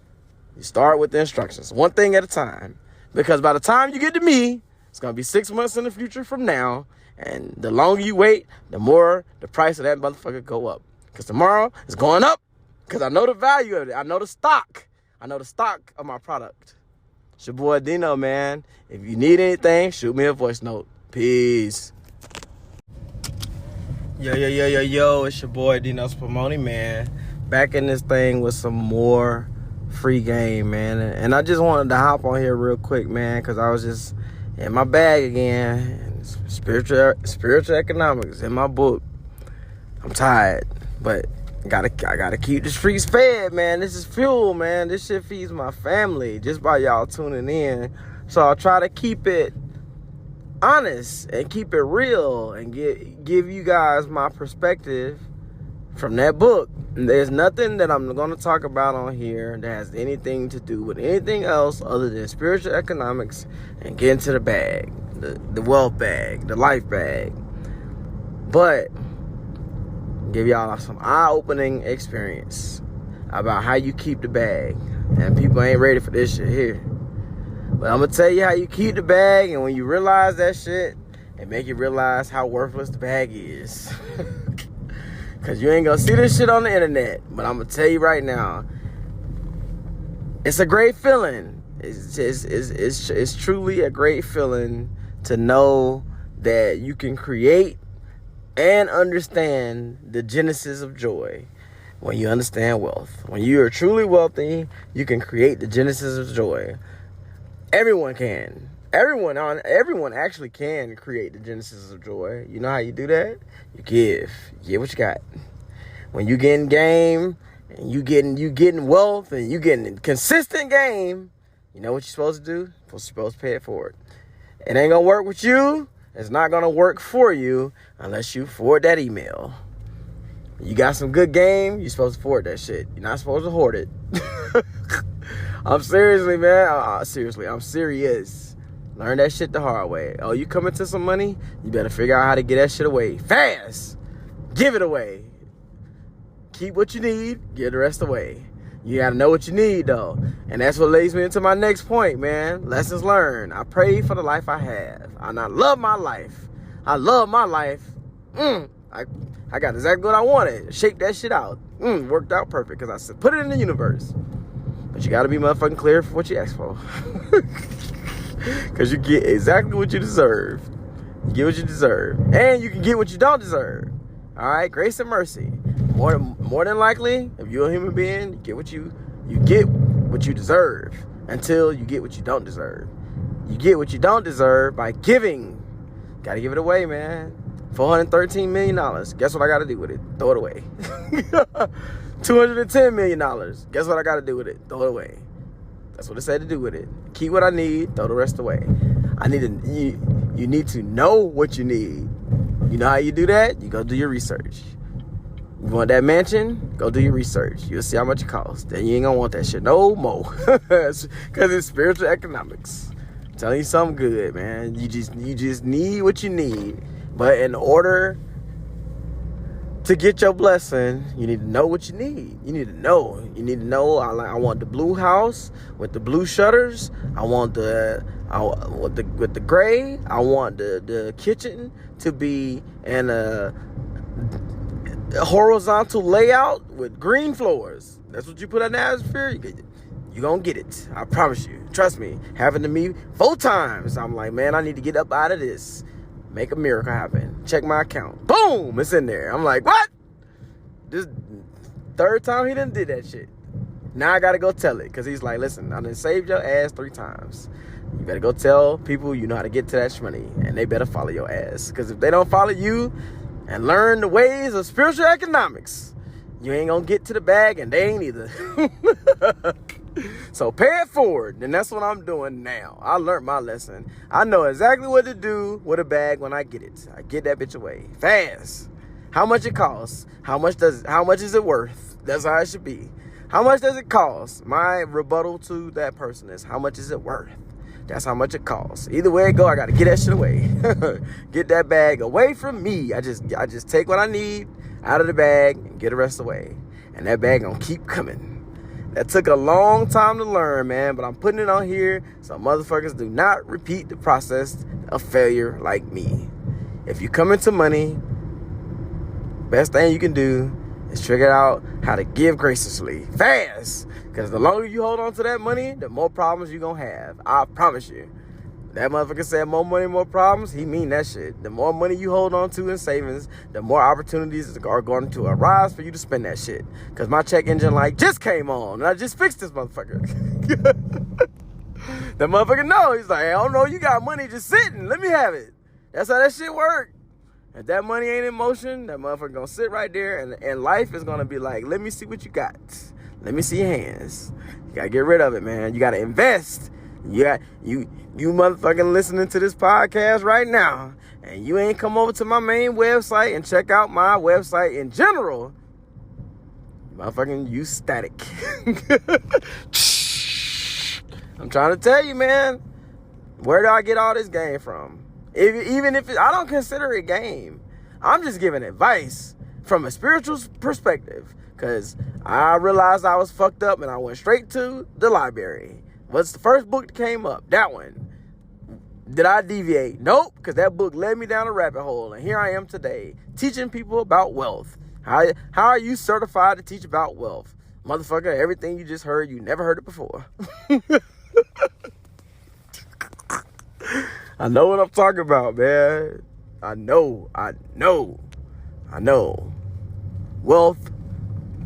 you start with the instructions, one thing at a time. Because by the time you get to me, it's going to be 6 months in the future from now. And the longer you wait, the more the price of that motherfucker go up. Because tomorrow it's going up. Because I know the value of it. I know the stock. I know the stock of my product. It's your boy Dino, man. If you need anything, shoot me a voice note. Peace. Yo. It's your boy Dino Spumoni, man. Back in this thing with some more free game, man. And I just wanted to hop on here real quick, man, because I was just in my bag again. Spiritual economics in my book. I'm tired, but I gotta keep the streets fed, man. This is fuel, man. This shit feeds my family just by y'all tuning in. So I'll try to keep it honest and keep it real and give you guys my perspective from that book. And there's nothing that I'm going to talk about on here that has anything to do with anything else other than spiritual economics and get into the bag, the wealth bag, the life bag. But give y'all some eye-opening experience about how you keep the bag. And people ain't ready for this shit here. But I'm going to tell you how you keep the bag, and when you realize that shit, it make you realize how worthless the bag is. Because you ain't going to see this shit on the internet. But I'm going to tell you right now, it's a great feeling. It's truly a great feeling to know that you can create and understand the genesis of joy when you understand wealth. When you are truly wealthy, you can create the genesis of joy. Everyone can. Everyone actually can create the genesis of joy. You know how you do that? You give. You get what you got. When you getting game and you getting wealth and you getting consistent game, you know what you're supposed to do? You're supposed to pay it forward. It ain't gonna work with you. It's not gonna work for you unless you forward that email. You got some good game, you're supposed to forward that shit. You're not supposed to hoard it. I'm seriously, man. I'm serious. Learn that shit the hard way. Oh, you come into some money? You better figure out how to get that shit away fast. Give it away. Keep what you need. Give the rest away. You gotta know what you need, though. And that's what leads me into my next point, man. Lessons learned. I pray for the life I have. And I love my life. I love my life. I got exactly what I wanted. Shake that shit out. Worked out perfect because I said put it in the universe. But you gotta be motherfucking clear for what you ask for. Because you get exactly what you deserve. You get what you deserve. And you can get what you don't deserve. Alright? Grace and mercy. More than likely, if you're a human being, you get what you deserve until you get what you don't deserve. You get what you don't deserve by giving. Gotta give it away, man. $413 million. Guess what I gotta do with it? Throw it away. $210 million. Guess what I gotta do with it? Throw it away. That's what it said to do with it. Keep what I need, throw the rest away. You need to know what you need. You know how you do that? You go do your research. You want that mansion? Go do your research. You'll see how much it costs. Then you ain't gonna want that shit no more. Because it's spiritual economics. I'm telling you something good, man. You just need what you need. But in order to get your blessing, you need to know what you need. You need to know. I want the blue house with the blue shutters. I want with the gray. I want the kitchen to be in a horizontal layout with green floors. That's what you put in the atmosphere. You're gonna get it. I promise you. Trust me. Happened to me 4 times. I'm like, man, I need to get up out of this. Make a miracle happen. Check my account. Boom! It's in there. I'm like, what? Third time he done did that shit. Now I gotta go tell it, because he's like, listen, I done saved your ass 3 times. You better go tell people you know how to get to that money, and they better follow your ass. Because if they don't follow you and learn the ways of spiritual economics, you ain't gonna get to the bag, and they ain't either. So pay it forward, and that's what I'm doing now. I learned my lesson. I know exactly what to do with a bag when I get it. I get that bitch away fast. How much it costs? How much is it worth? That's how it should be. How much does it cost? My rebuttal to that person is, how much is it worth? That's how much it costs. Either way it go, I got to get that shit away. Get that bag away from me. I just take what I need out of the bag and get the rest away. And that bag gonna keep coming. That took a long time to learn, man, but I'm putting it on here so motherfuckers do not repeat the process of failure like me. If you come into money, best thing you can do is figure out how to give graciously, fast. Because the longer you hold on to that money, the more problems you're going to have. I promise you. That motherfucker said more money, more problems. He mean that shit. The more money you hold on to in savings, the more opportunities are going to arise for you to spend that shit. Because my check engine light just came on, and I just fixed this motherfucker. The motherfucker know. He's like, I don't know, you got money just sitting. Let me have it. That's how that shit work. If that money ain't in motion, that motherfucker gonna sit right there, and life is gonna be like, let me see what you got. Let me see your hands. You gotta get rid of it, man. You gotta invest. You motherfucking listening to this podcast right now, and you ain't come over to my main website and check out my website in general, motherfucking you static. I'm trying to tell you, man, where do I get all this game from? Even if I don't consider it game, I'm just giving advice from a spiritual perspective, because I realized I was fucked up and I went straight to the library. What's the first book that came up? That one. Did I deviate? Nope, because that book led me down a rabbit hole, and here I am today, teaching people about wealth. How are you certified to teach about wealth? Motherfucker, everything you just heard, you never heard it before. I know what I'm talking about, man. I know. Wealth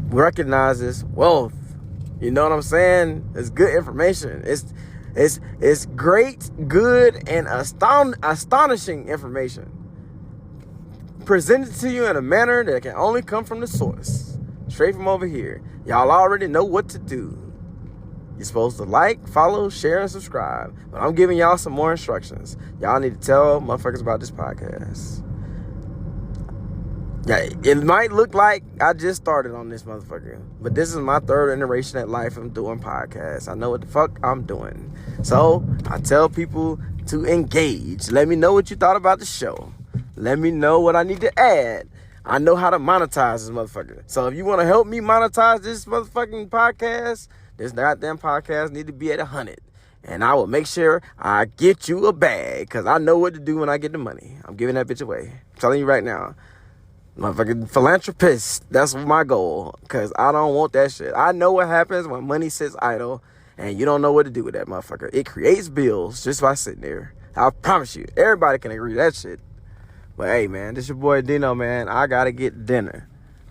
recognizes wealth. You know what I'm saying? It's good information. It's great, good, and astonishing information presented to you in a manner that can only come from the source, straight from over here. Y'all already know what to do. You're supposed to like, follow, share, and subscribe. But I'm giving y'all some more instructions. Y'all need to tell motherfuckers about this podcast. Yeah, it might look like I just started on this motherfucker, but this is my 3rd iteration at life of doing podcasts. I know what the fuck I'm doing. So I tell people to engage. Let me know what you thought about the show. Let me know what I need to add. I know how to monetize this motherfucker. So if you want to help me monetize this motherfucking podcast, this goddamn podcast need to be at 100. And I will make sure I get you a bag, because I know what to do when I get the money. I'm giving that bitch away. I'm telling you right now. Motherfucking philanthropist. That's my goal, because I don't want that shit. I know what happens when money sits idle and you don't know what to do with that motherfucker. It creates bills just by sitting there. I promise you. Everybody can agree to that shit. But hey, man, this your boy Dino, man. I gotta get dinner.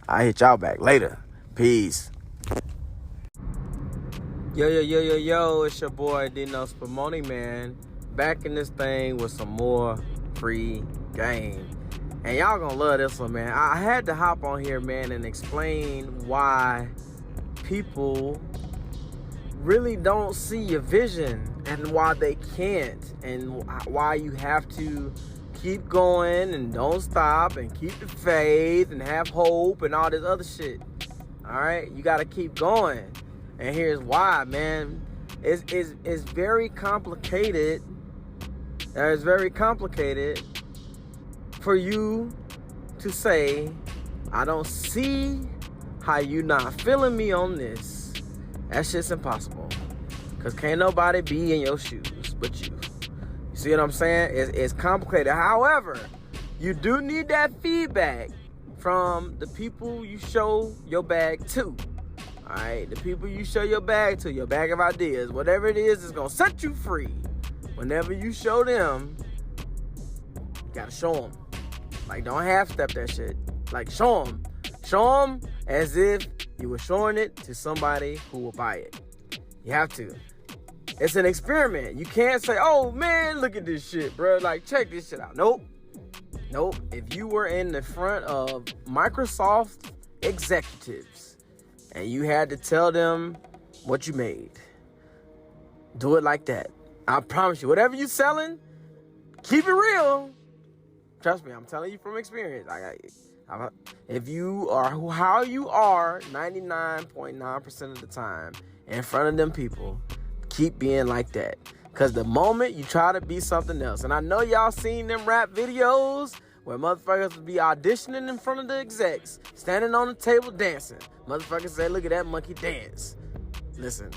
I hit y'all back later. Peace. Yo, it's your boy Dino Spumoni, man. Back in this thing with some more free game. And y'all gonna love this one, man. I had to hop on here, man, and explain why people really don't see your vision, and why they can't, and why you have to keep going and don't stop and keep the faith and have hope and all this other shit. All right, you gotta keep going. And here's why, man. It's very complicated. It's very complicated for you to say, I don't see how you not feeling me on this. That shit's impossible. Because can't nobody be in your shoes but you. You see what I'm saying? It's complicated. However, you do need that feedback from the people you show your bag to. Alright, the people you show your bag to, your bag of ideas, whatever it is going to set you free. Whenever you show them, you got to show them. Like, don't half-step that shit. Like, show them. Show them as if you were showing it to somebody who will buy it. You have to. It's an experiment. You can't say, oh man, look at this shit, bro. Like, check this shit out. Nope. If you were in the front of Microsoft executives and you had to tell them what you made, do it like that. I promise you, whatever you selling, keep it real. Trust me, I'm telling you from experience. If you are how you are 99.9% of the time in front of them people, keep being like that. Because the moment you try to be something else, and I know y'all seen them rap videos where motherfuckers would be auditioning in front of the execs, standing on the table dancing. Motherfuckers say, look at that monkey dance. Listen,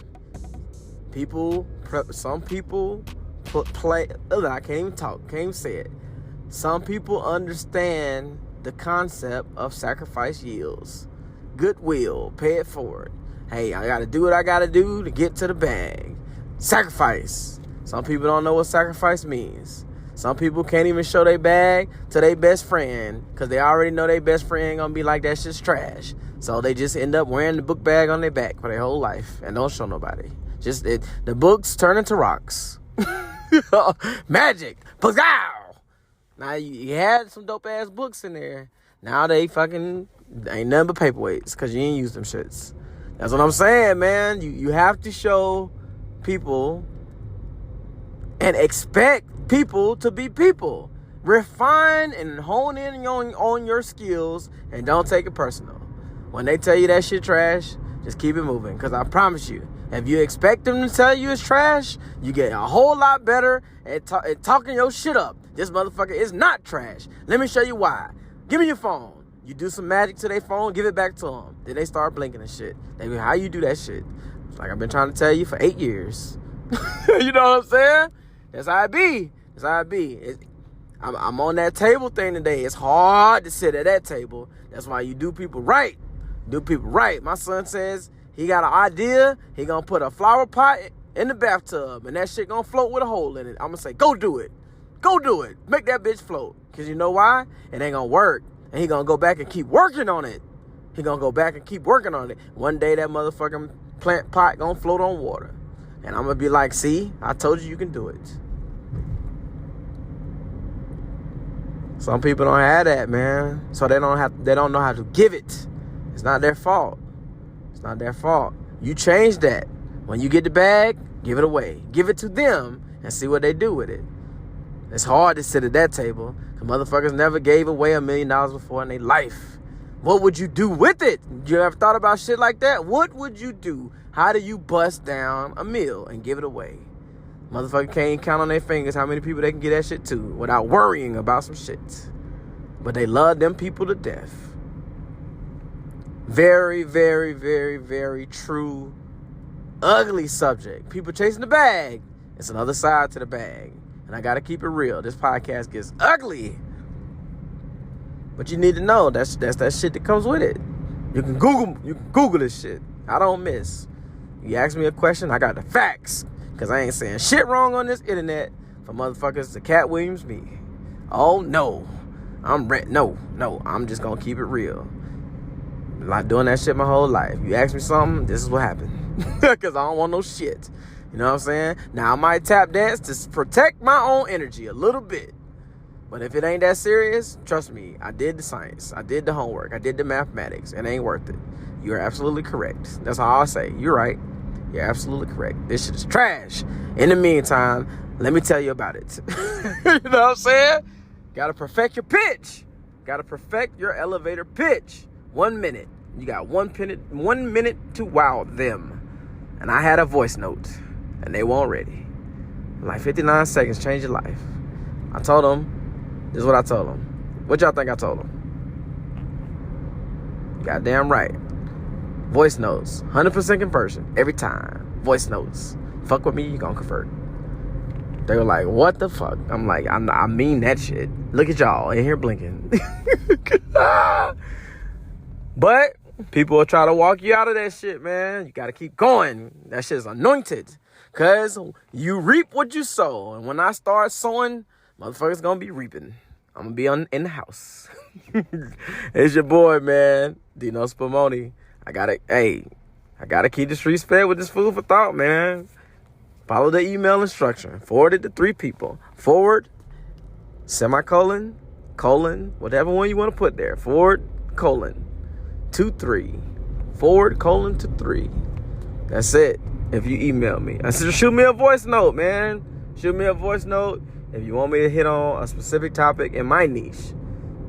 some people play, I can't even talk, can't even say it. Some people understand the concept of sacrifice yields. Goodwill, pay it forward. Hey, I gotta do what I gotta do to get to the bag. Sacrifice. Some people don't know what sacrifice means. Some people can't even show their bag to their best friend because they already know their best friend ain't gonna be like, that shit's trash. So they just end up wearing the book bag on their back for their whole life and don't show nobody. The books turn into rocks. Magic. Pow! Now you had some dope ass books in there. Now they fucking ain't nothing but paperweights because you ain't use them shits. That's what I'm saying, man. You have to show people and expect people to be people. Refine and hone in on your skills and don't take it personal. When they tell you that shit trash, just keep it moving. Because I promise you, if you expect them to tell you it's trash, you get a whole lot better at talking your shit up. This motherfucker is not trash. Let me show you why. Give me your phone. You do some magic to their phone, give it back to them. Then they start blinking and shit. They be, how you do that shit? It's like I've been trying to tell you for 8 years. You know what I'm saying? That's how it be. That's how it be. I'm on that table thing today. It's hard to sit at that table. That's why you do people right. Do people right. My son says he got an idea. He gonna put a flower pot in the bathtub and that shit gonna float with a hole in it. I'm gonna say, go do it. Go do it. Make that bitch float. Because you know why? It ain't gonna work. And he gonna go back and keep working on it. He gonna go back and keep working on it. One day that motherfucking plant pot gonna float on water. And I'm gonna be like, see, I told you can do it. Some people don't have that, man. So they don't know how to give it. It's not their fault. It's not their fault. You change that. When you get the bag, give it away. Give it to them and see what they do with it. It's hard to sit at that table because motherfuckers never gave away $1 million before in their life. What would you do with it? You ever thought about shit like that? What would you do? How do you bust down a meal and give it away? Motherfucker can't count on their fingers how many people they can get that shit to without worrying about some shit. But they love them people to death. Very, very, very, very true, ugly subject. People chasing the bag. It's another side to the bag. And I got to keep it real. This podcast gets ugly. But you need to know that's that shit that comes with it. You can Google this shit. I don't miss. You ask me a question, I got the facts. Because I ain't saying shit wrong on this internet for motherfuckers to Cat Williams me. Oh, no. No, I'm just going to keep it real. I'm not doing that shit my whole life. You ask me something, this is what happened. Because I don't want no shit. You know what I'm saying? Now, I might tap dance to protect my own energy a little bit. But if it ain't that serious, trust me, I did the science. I did the homework. I did the mathematics. It ain't worth it. You're absolutely correct. That's all I'll say. You're right. You're absolutely correct. This shit is trash. In the meantime, let me tell you about it. You know what I'm saying? Gotta perfect your pitch. Gotta perfect your elevator pitch. 1 minute. You got 1 minute to wow them. And I had a voice note. And they weren't ready. Like 59 seconds change your life. I told them, this is what I told them. What y'all think I told them? Goddamn right. Voice notes. 100% conversion. Every time. Voice notes. Fuck with me, you gonna convert. They were like, what the fuck? I'm like, I mean that shit. Look at y'all in here blinking. But people will try to walk you out of that shit, man. You gotta keep going. That shit is anointed. Because you reap what you sow. And when I start sowing, motherfuckers gonna be reaping. I'm gonna be in the house. It's your boy, man, Dino Spumoni. I gotta keep the streets fed with this food for thought, man. Follow the email instruction. Forward it to 3 people. Forward, semicolon, colon, whatever one you want to put there. Forward, colon, 23. Forward, colon, to 3. That's it. If you email me, I said, shoot me a voice note, man. Shoot me a voice note if you want me to hit on a specific topic in my niche.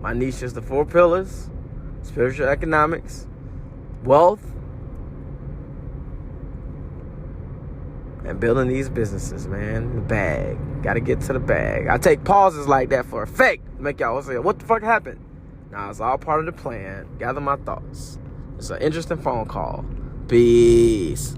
My niche is the 4 pillars: spiritual economics, wealth, and building these businesses, man. The bag. Gotta get to the bag. I take pauses like that for effect to make y'all say, what the fuck happened? Nah, it's all part of the plan. Gather my thoughts. It's an interesting phone call. Peace.